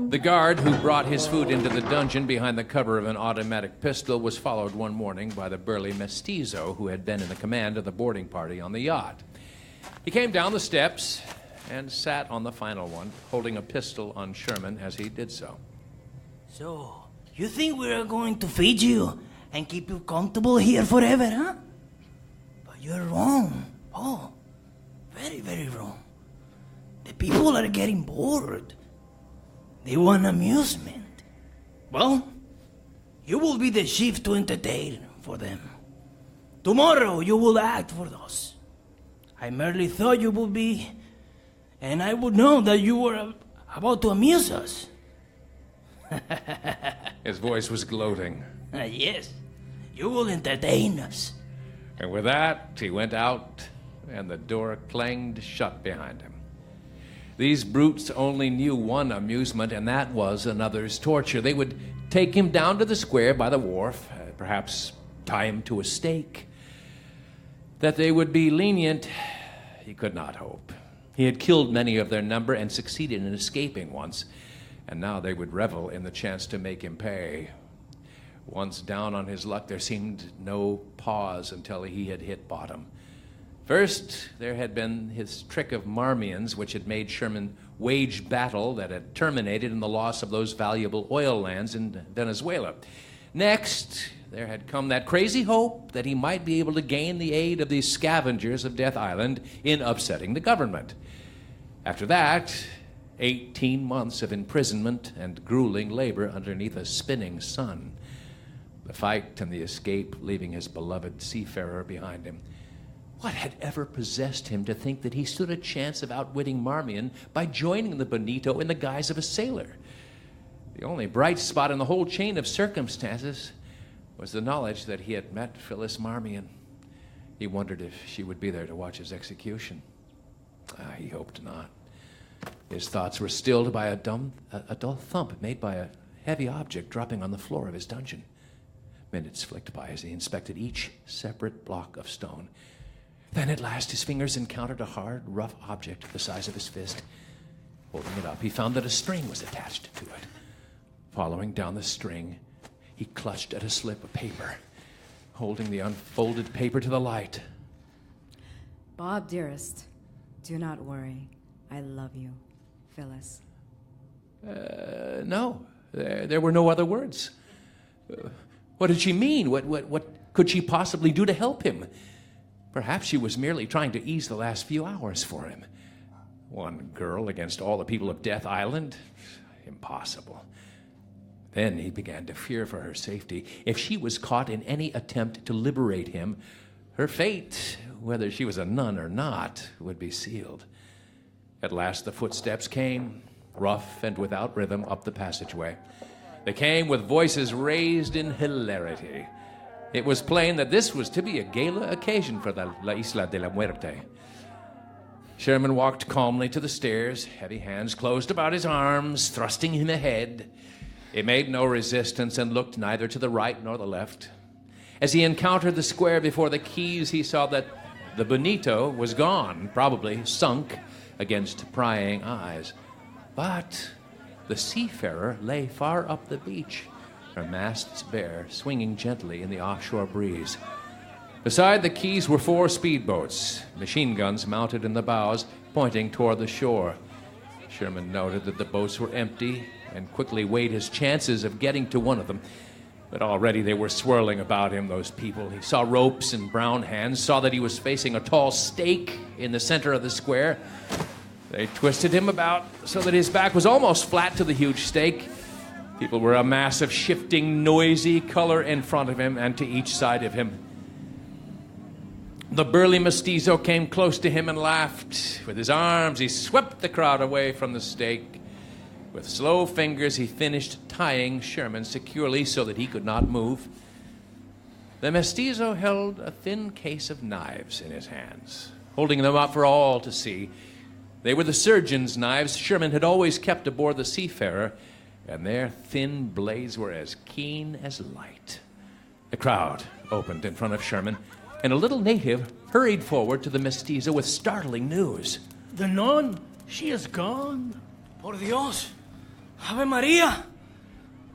The guard who brought his food into the dungeon behind the cover of an automatic pistol was followed one morning by the burly mestizo who had been in the command of the boarding party on the yacht. He came down the steps and sat on the final one, holding a pistol on Sherman as he did so. So, you think we're going to feed you and keep you comfortable here forever, huh? But you're wrong. Oh, very, very wrong. The people are getting bored. They want amusement. Well, you will be the chief to entertain for them. Tomorrow you will act for us. I merely thought you would be, and I would know that you were about to amuse us. His voice was gloating. Yes, you will entertain us. And with that, he went out, and the door clanged shut behind him. These brutes only knew one amusement, and that was another's torture. They would take him down to the square by the wharf, perhaps tie him to a stake. That they would be lenient, he could not hope. He had killed many of their number and succeeded in escaping once, and now they would revel in the chance to make him pay. Once down on his luck, there seemed no pause until he had hit bottom. First, there had been his trick of Marmions, which had made Sherman wage battle that had terminated in the loss of those valuable oil lands in Venezuela. Next, there had come that crazy hope that he might be able to gain the aid of these scavengers of Death Island in upsetting the government. After that, 18 months of imprisonment and grueling labor underneath a spinning sun. The fight and the escape, leaving his beloved seafarer behind him. What had ever possessed him to think that he stood a chance of outwitting Marmion by joining the Bonito in the guise of a sailor? The only bright spot in the whole chain of circumstances was the knowledge that he had met Phyllis Marmion. He wondered if she would be there to watch his execution. He hoped not. His thoughts were stilled by a dull thump made by a heavy object dropping on the floor of his dungeon. Minutes flicked by as he inspected each separate block of stone. Then at last his fingers encountered a hard, rough object the size of his fist. Holding it up, he found that a string was attached to it. Following down the string, he clutched at a slip of paper, holding the unfolded paper to the light. Bob, dearest, do not worry. I love you. Phyllis. No. There were no other words. What did she mean? What could she possibly do to help him? Perhaps she was merely trying to ease the last few hours for him. One girl against all the people of Death Island? Impossible. Then he began to fear for her safety. If she was caught in any attempt to liberate him, her fate, whether she was a nun or not, would be sealed. At last the footsteps came, rough and without rhythm, up the passageway. They came with voices raised in hilarity. It was plain that this was to be a gala occasion for the La Isla de la Muerte. Sherman walked calmly to the stairs, heavy hands closed about his arms, thrusting him ahead. He made no resistance and looked neither to the right nor the left. As he encountered the square before the quays, he saw that the Bonito was gone, probably sunk against prying eyes. But the seafarer lay far up the beach, her masts bare, swinging gently in the offshore breeze. Beside the quays were 4 speedboats, machine guns mounted in the bows, pointing toward the shore. Sherman noted that the boats were empty and quickly weighed his chances of getting to one of them. But already they were swirling about him, those people. He saw ropes and brown hands, saw that he was facing a tall stake in the center of the square. They twisted him about so that his back was almost flat to the huge stake. People were a mass of shifting, noisy color in front of him and to each side of him. The burly mestizo came close to him and laughed. With his arms, he swept the crowd away from the stake. With slow fingers, he finished tying Sherman securely so that he could not move. The mestizo held a thin case of knives in his hands, holding them up for all to see. They were the surgeon's knives Sherman had always kept aboard the Seafarer, and their thin blades were as keen as light. The crowd opened in front of Sherman, and a little native hurried forward to the mestizo with startling news. The nun, she is gone. Por Dios. Ave Maria.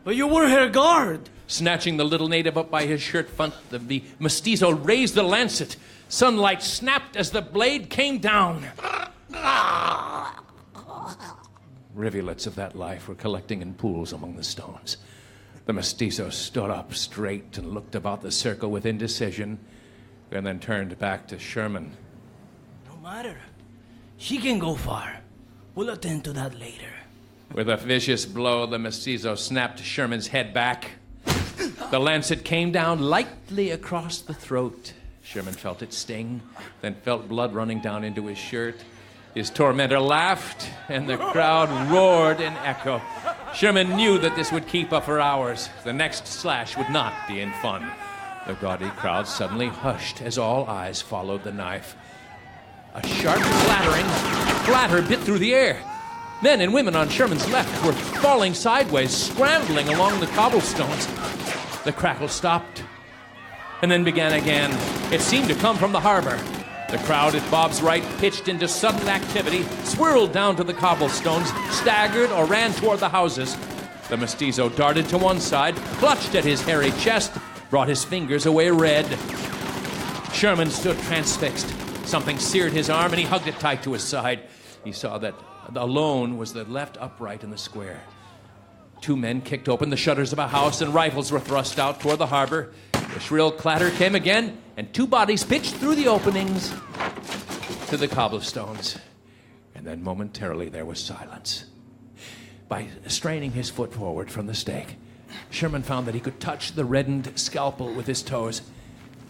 But you were her guard. Snatching the little native up by his shirt front, the mestizo raised the lancet. Sunlight snapped as the blade came down. Rivulets of that life were collecting in pools among the stones. The mestizo stood up straight and looked about the circle with indecision, and then turned back to Sherman. No matter. She can go far. We'll attend to that later. With a vicious blow, the mestizo snapped Sherman's head back. The lancet came down lightly across the throat. Sherman felt it sting, then felt blood running down into his shirt. His tormentor laughed, and the crowd roared in echo. Sherman knew that this would keep up for hours. The next slash would not be in fun. The gaudy crowd suddenly hushed as all eyes followed the knife. A sharp clatter bit through the air. Men and women on Sherman's left were falling sideways, scrambling along the cobblestones. The crackle stopped, and then began again. It seemed to come from the harbor. The crowd at Bob's right pitched into sudden activity, swirled down to the cobblestones, staggered or ran toward the houses. The mestizo darted to one side, clutched at his hairy chest, brought his fingers away red. Sherman stood transfixed. Something seared his arm, and he hugged it tight to his side. He saw that alone was the left upright in the square. Two men kicked open the shutters of a house, and rifles were thrust out toward the harbor. The shrill clatter came again, and two bodies pitched through the openings to the cobblestones. And then momentarily there was silence. By straining his foot forward from the stake, Sherman found that he could touch the reddened scalpel with his toes.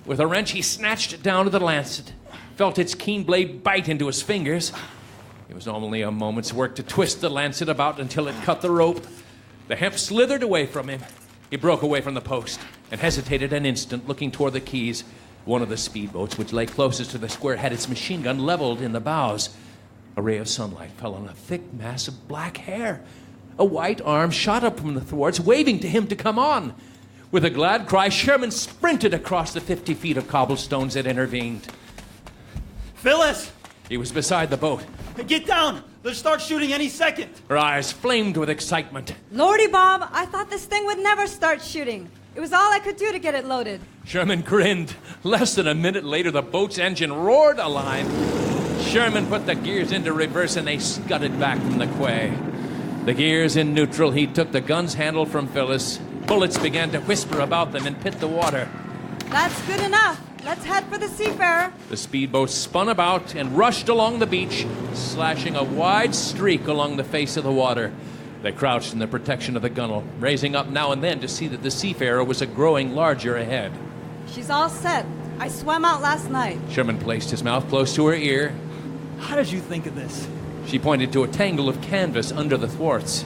With a wrench, he snatched it down to the lancet, felt its keen blade bite into his fingers. It was only a moment's work to twist the lancet about until it cut the rope. The hemp slithered away from him. He broke away from the post and hesitated an instant, looking toward the quays. One of the speedboats, which lay closest to the square, had its machine gun leveled in the bows. A ray of sunlight fell on a thick mass of black hair. A white arm shot up from the thwarts, waving to him to come on. With a glad cry, Sherman sprinted across the 50 feet of cobblestones that intervened. Phyllis! He was beside the boat. Get down! They'll start shooting any second. Her eyes flamed with excitement. Lordy, Bob, I thought this thing would never start shooting. It was all I could do to get it loaded. Sherman grinned. Less than a minute later, the boat's engine roared a line. Sherman put the gears into reverse, and they scudded back from the quay. The gears in neutral, he took the gun's handle from Phyllis. Bullets began to whisper about them and pit the water. That's good enough. Let's head for the Seafarer. The speedboat spun about and rushed along the beach, slashing a wide streak along the face of the water. They crouched in the protection of the gunwale, raising up now and then to see that the Seafarer was growing larger ahead. She's all set. I swam out last night. Sherman placed his mouth close to her ear. How did you think of this? She pointed to a tangle of canvas under the thwarts.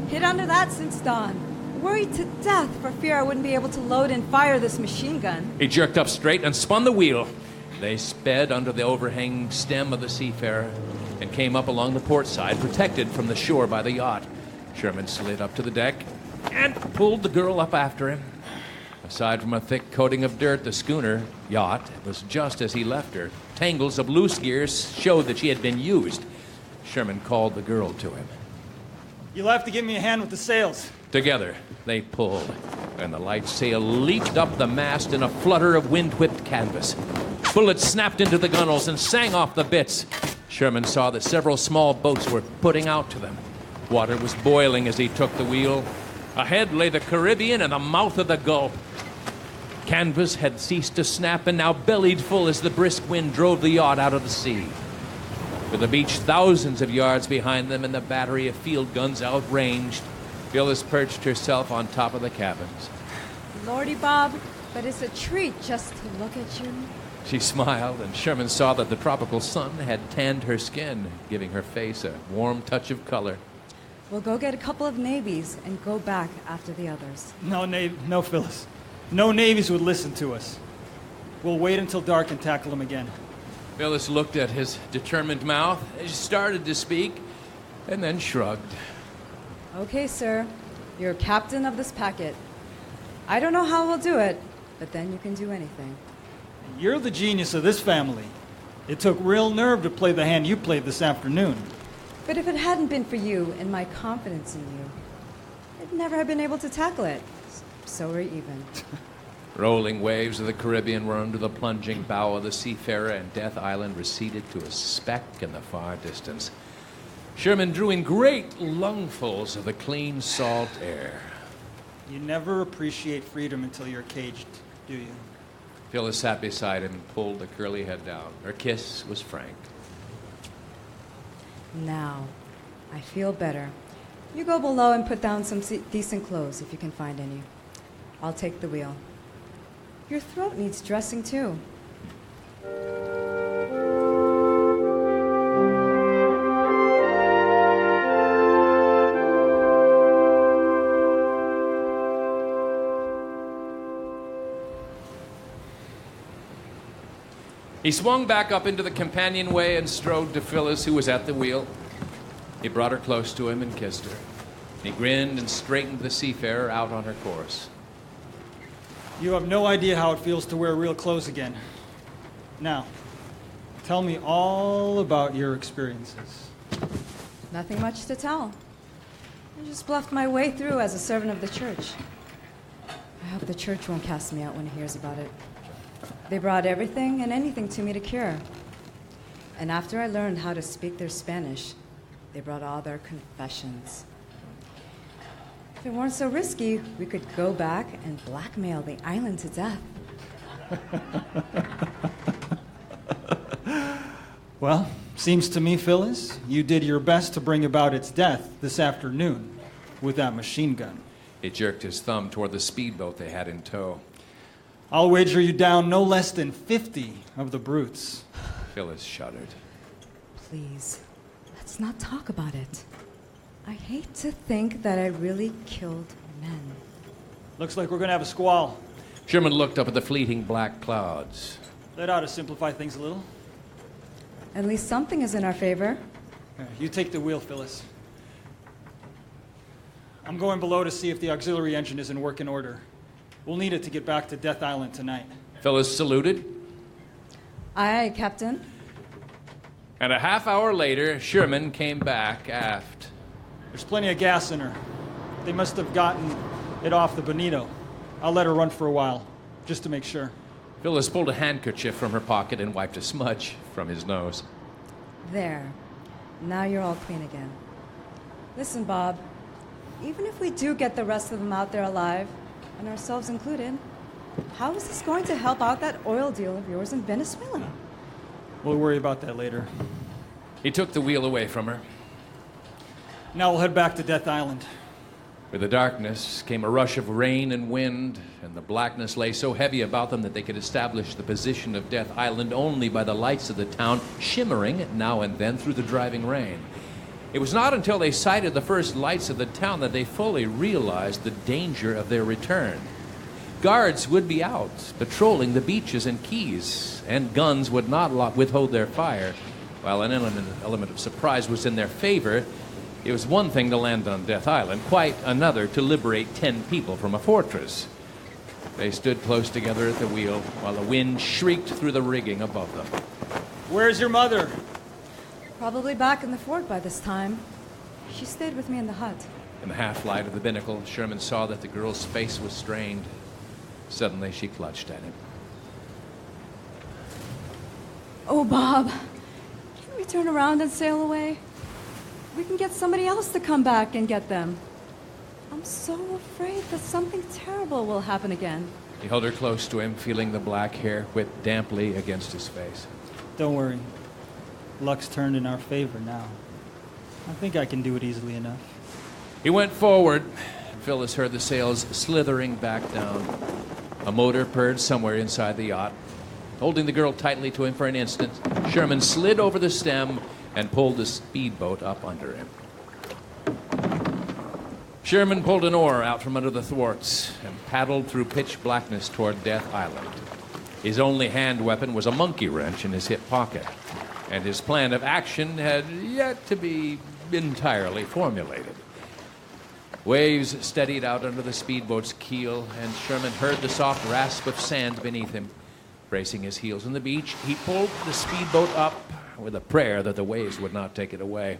Hid under that since dawn. Worried to death for fear I wouldn't be able to load and fire this machine gun. He jerked up straight and spun the wheel. They sped under the overhanging stem of the Seafarer and came up along the port side, protected from the shore by the yacht. Sherman slid up to the deck and pulled the girl up after him. Aside from a thick coating of dirt, the schooner, yacht, was just as he left her. Tangles of loose gears showed that she had been used. Sherman called the girl to him. You'll have to give me a hand with the sails. Together, they pulled, and the light sail leaped up the mast in a flutter of wind-whipped canvas. Bullets snapped into the gunwales and sang off the bitts. Sherman saw that several small boats were putting out to them. Water was boiling as he took the wheel. Ahead lay the Caribbean and the mouth of the Gulf. Canvas had ceased to snap and now bellied full as the brisk wind drove the yacht out of the sea. With the beach thousands of yards behind them and the battery of field guns outranged, Phyllis perched herself on top of the cabins. Lordy, Bob, but it's a treat just to look at you. She smiled, and Sherman saw that the tropical sun had tanned her skin, giving her face a warm touch of color. We'll go get a couple of navies and go back after the others. No, Phyllis. No navies would listen to us. We'll wait until dark and tackle them again. Phyllis looked at his determined mouth. He started to speak, and then shrugged. Okay, sir. You're captain of this packet. I don't know how we'll do it, but then you can do anything. You're the genius of this family. It took real nerve to play the hand you played this afternoon. But if it hadn't been for you and my confidence in you, I'd never have been able to tackle it. So we're even. Rolling waves of the Caribbean were under the plunging bow of the Seafarer, and Death Island receded to a speck in the far distance. Sherman drew in great lungfuls of the clean, salt air. You never appreciate freedom until you're caged, do you? Phyllis sat beside him and pulled the curly head down. Her kiss was frank. Now, I feel better. You go below and put down some decent clothes if you can find any. I'll take the wheel. Your throat needs dressing too. He swung back up into the companionway and strode to Phyllis, who was at the wheel. He brought her close to him and kissed her. He grinned and straightened the Seafarer out on her course. You have no idea how it feels to wear real clothes again. Now, tell me all about your experiences. Nothing much to tell. I just bluffed my way through as a servant of the church. I hope the church won't cast me out when it hears about it. They brought everything and anything to me to cure. And after I learned how to speak their Spanish, they brought all their confessions. If it weren't so risky, we could go back and blackmail the island to death. Well, seems to me, Phyllis, you did your best to bring about its death this afternoon with that machine gun. He jerked his thumb toward the speedboat they had in tow. I'll wager you down no less than 50 of the brutes. Phyllis shuddered. Please, let's not talk about it. I hate to think that I really killed men. Looks like we're going to have a squall. Sherman looked up at the fleeting black clouds. That ought to simplify things a little. At least something is in our favor. You take the wheel, Phyllis. I'm going below to see if the auxiliary engine is in working order. We'll need it to get back to Death Island tonight. Phyllis saluted. Aye, Captain. And a half hour later, Sherman came back aft. There's plenty of gas in her. They must have gotten it off the Bonito. I'll let her run for a while, just to make sure. Phyllis pulled a handkerchief from her pocket and wiped a smudge from his nose. There. Now you're all clean again. Listen, Bob. Even if we do get the rest of them out there alive, and ourselves included, how is this going to help out that oil deal of yours in Venezuela? We'll worry about that later. He took the wheel away from her. Now we'll head back to Death Island. With the darkness came a rush of rain and wind, and the blackness lay so heavy about them that they could establish the position of Death Island only by the lights of the town shimmering now and then through the driving rain. It was not until they sighted the first lights of the town that they fully realized the danger of their return. Guards would be out, patrolling the beaches and quays, and guns would not withhold their fire. While an element of surprise was in their favor, it was one thing to land on Death Island, quite another to liberate 10 people from a fortress. They stood close together at the wheel, while the wind shrieked through the rigging above them. Where's your mother? Probably back in the fort by this time. She stayed with me in the hut. In the half-light of the binnacle, Sherman saw that the girl's face was strained. Suddenly, she clutched at him. Oh, Bob. Can we turn around and sail away? We can get somebody else to come back and get them. I'm so afraid that something terrible will happen again. He held her close to him, feeling the black hair whip damply against his face. Don't worry. Luck's turned in our favor now. I think I can do it easily enough. He went forward. Phyllis heard the sails slithering back down. A motor purred somewhere inside the yacht. Holding the girl tightly to him for an instant, Sherman slid over the stem and pulled the speedboat up under him. Sherman pulled an oar out from under the thwarts and paddled through pitch blackness toward Death Island. His only hand weapon was a monkey wrench in his hip pocket, and his plan of action had yet to be entirely formulated. Waves steadied out under the speedboat's keel, and Sherman heard the soft rasp of sand beneath him. Bracing his heels on the beach, he pulled the speedboat up with a prayer that the waves would not take it away.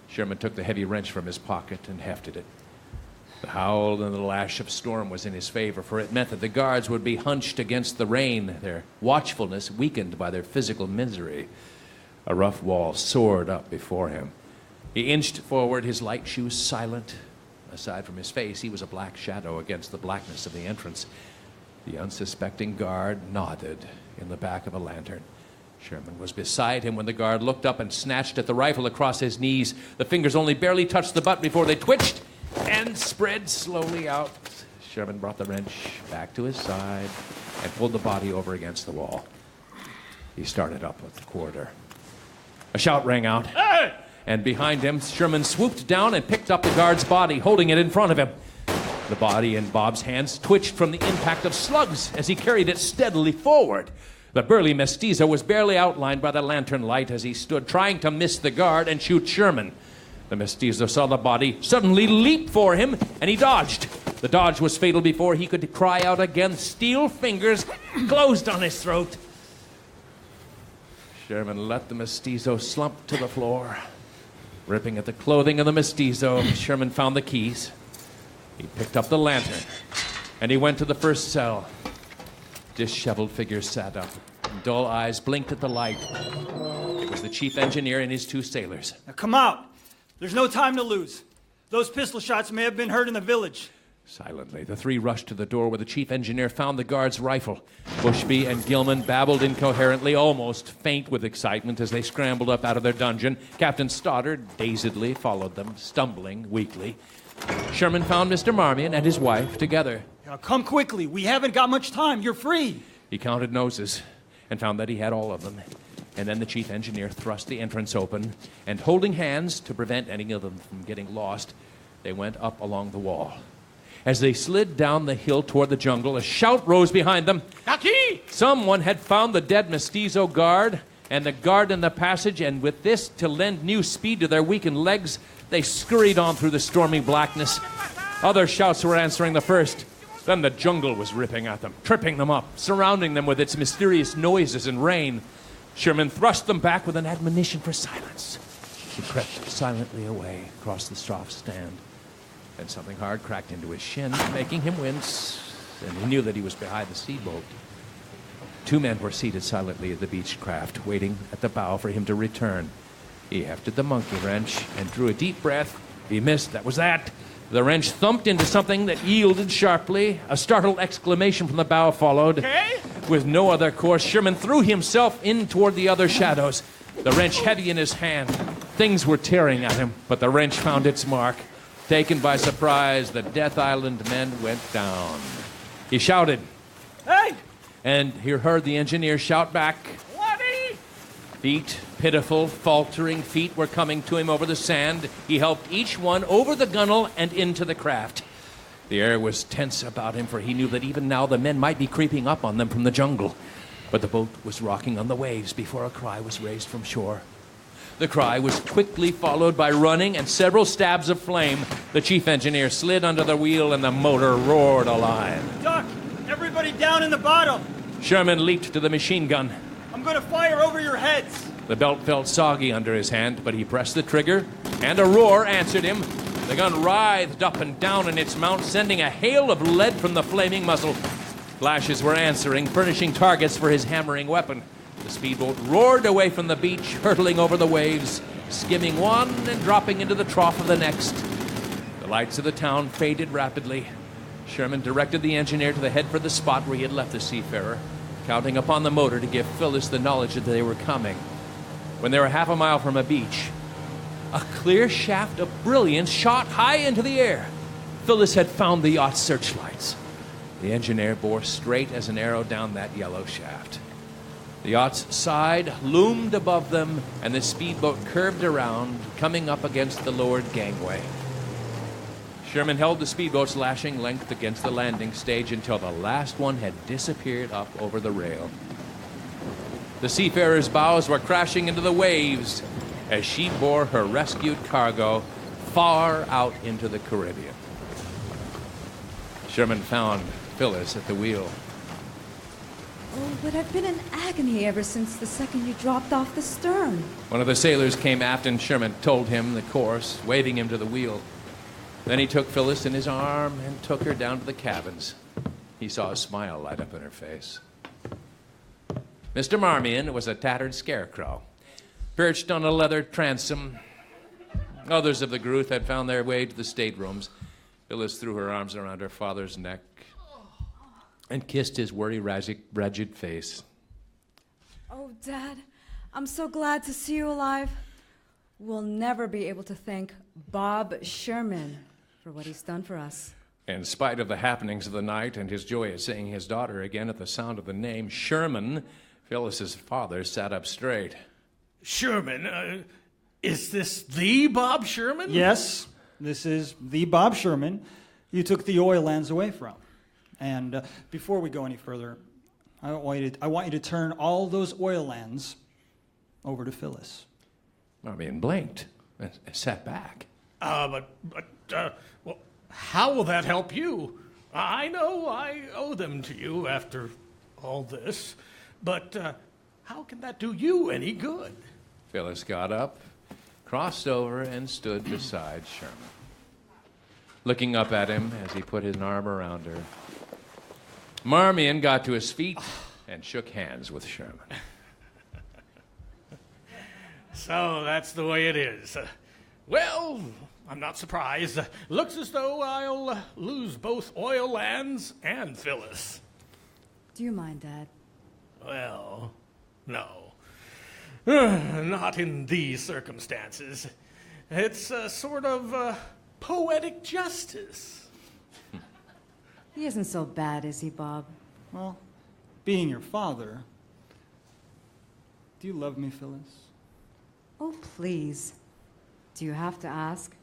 Sherman took the heavy wrench from his pocket and hefted it. The howl and the lash of storm was in his favor, for it meant that the guards would be hunched against the rain, their watchfulness weakened by their physical misery. A rough wall soared up before him. He inched forward, his light shoes silent. Aside from his face, he was a black shadow against the blackness of the entrance. The unsuspecting guard nodded in the back of a lantern. Sherman was beside him when the guard looked up and snatched at the rifle across his knees. The fingers only barely touched the butt before they twitched and spread slowly out. Sherman brought the wrench back to his side and pulled the body over against the wall. He started up with the corridor. A shout rang out. Hey! And behind him, Sherman swooped down and picked up the guard's body, holding it in front of him. The body in Bob's hands twitched from the impact of slugs as he carried it steadily forward. The burly mestizo was barely outlined by the lantern light as he stood trying to miss the guard and shoot Sherman. The mestizo saw the body suddenly leap for him, and he dodged. The dodge was fatal before he could cry out again. Steel fingers closed on his throat. Sherman let the mestizo slump to the floor. Ripping at the clothing of the mestizo, Sherman found the keys. He picked up the lantern, and he went to the first cell. Disheveled figures sat up, and dull eyes blinked at the light. It was the chief engineer and his two sailors. Now come out. There's no time to lose. Those pistol shots may have been heard in the village. Silently, the three rushed to the door where the chief engineer found the guard's rifle. Bushby and Gilman babbled incoherently, almost faint with excitement as they scrambled up out of their dungeon. Captain Stoddard dazedly followed them, stumbling weakly. Sherman found Mr. Marmion and his wife together. Now come quickly. We haven't got much time. You're free. He counted noses and found that he had all of them. And then the chief engineer thrust the entrance open, and holding hands to prevent any of them from getting lost, they went up along the wall. As they slid down the hill toward the jungle, a shout rose behind them. Aki! Someone had found the dead mestizo guard and the guard in the passage, and with this to lend new speed to their weakened legs, they scurried on through the stormy blackness. Other shouts were answering the first. Then the jungle was ripping at them, tripping them up, surrounding them with its mysterious noises and rain. Sherman thrust them back with an admonition for silence. He crept silently away across the soft sand. Then something hard cracked into his shin, making him wince, and he knew that he was behind the seaboat. Two men were seated silently at the beechcraft, waiting at the bow for him to return. He hefted the monkey wrench and drew a deep breath. He missed. That was that. The wrench thumped into something that yielded sharply. A startled exclamation from the bow followed. Okay. With no other course, Sherman threw himself in toward the other shadows, the wrench heavy in his hand. Things were tearing at him, but the wrench found its mark. Taken by surprise, the Death Island men went down. He shouted, "Hey!" And he heard the engineer shout back, "Bloody!" Feet, pitiful, faltering feet were coming to him over the sand. He helped each one over the gunwale and into the craft. The air was tense about him, for he knew that even now the men might be creeping up on them from the jungle. But the boat was rocking on the waves before a cry was raised from shore. The cry was quickly followed by running and several stabs of flame. The chief engineer slid under the wheel and the motor roared alive. Duck! Everybody down in the bottom! Sherman leaped to the machine gun. I'm gonna fire over your heads! The belt felt soggy under his hand, but he pressed the trigger, and a roar answered him. The gun writhed up and down in its mount, sending a hail of lead from the flaming muzzle. Flashes were answering, furnishing targets for his hammering weapon. The speedboat roared away from the beach, hurtling over the waves, skimming one and dropping into the trough of the next. The lights of the town faded rapidly. Sherman directed the engineer to the head for the spot where he had left the seafarer, counting upon the motor to give Phyllis the knowledge that they were coming. When they were half a mile from a beach, a clear shaft of brilliance shot high into the air. Phyllis had found the yacht's searchlights. The engineer bore straight as an arrow down that yellow shaft. The yacht's side loomed above them, and the speedboat curved around, coming up against the lowered gangway. Sherman held the speedboat's lashing length against the landing stage until the last one had disappeared up over the rail. The seafarer's bows were crashing into the waves as she bore her rescued cargo far out into the Caribbean. Sherman found Phyllis at the wheel. Oh, but I've been in agony ever since the second you dropped off the stern. One of the sailors came aft and Sherman told him the course, waving him to the wheel. Then he took Phyllis in his arm and took her down to the cabins. He saw a smile light up in her face. Mr. Marmion was a tattered scarecrow, perched on a leather transom. Others of the group had found their way to the staterooms. Phyllis threw her arms around her father's neck and kissed his worry-ragged face. Oh, Dad, I'm so glad to see you alive. We'll never be able to thank Bob Sherman for what he's done for us. In spite of the happenings of the night and his joy at seeing his daughter again at the sound of the name Sherman, Phyllis's father sat up straight. Sherman, is this the Bob Sherman? Yes, this is the Bob Sherman you took the oil lands away from. And before we go any further, I want you to turn all those oil lands over to Phyllis. Marmion blinked and sat back. Well, how will that help you? I know I owe them to you after all this, but how can that do you any good? Phyllis got up, crossed over, and stood beside Sherman, looking up at him as he put his arm around her. Marmion got to his feet and shook hands with Sherman. So that's the way it is. Well, I'm not surprised. Looks as though I'll lose both oil lands and Phyllis. Do you mind, Dad? Well, no. Not in these circumstances. It's a sort of poetic justice. He isn't so bad, is he, Bob? Well, being your father, do you love me, Phyllis? Oh, please. Do you have to ask?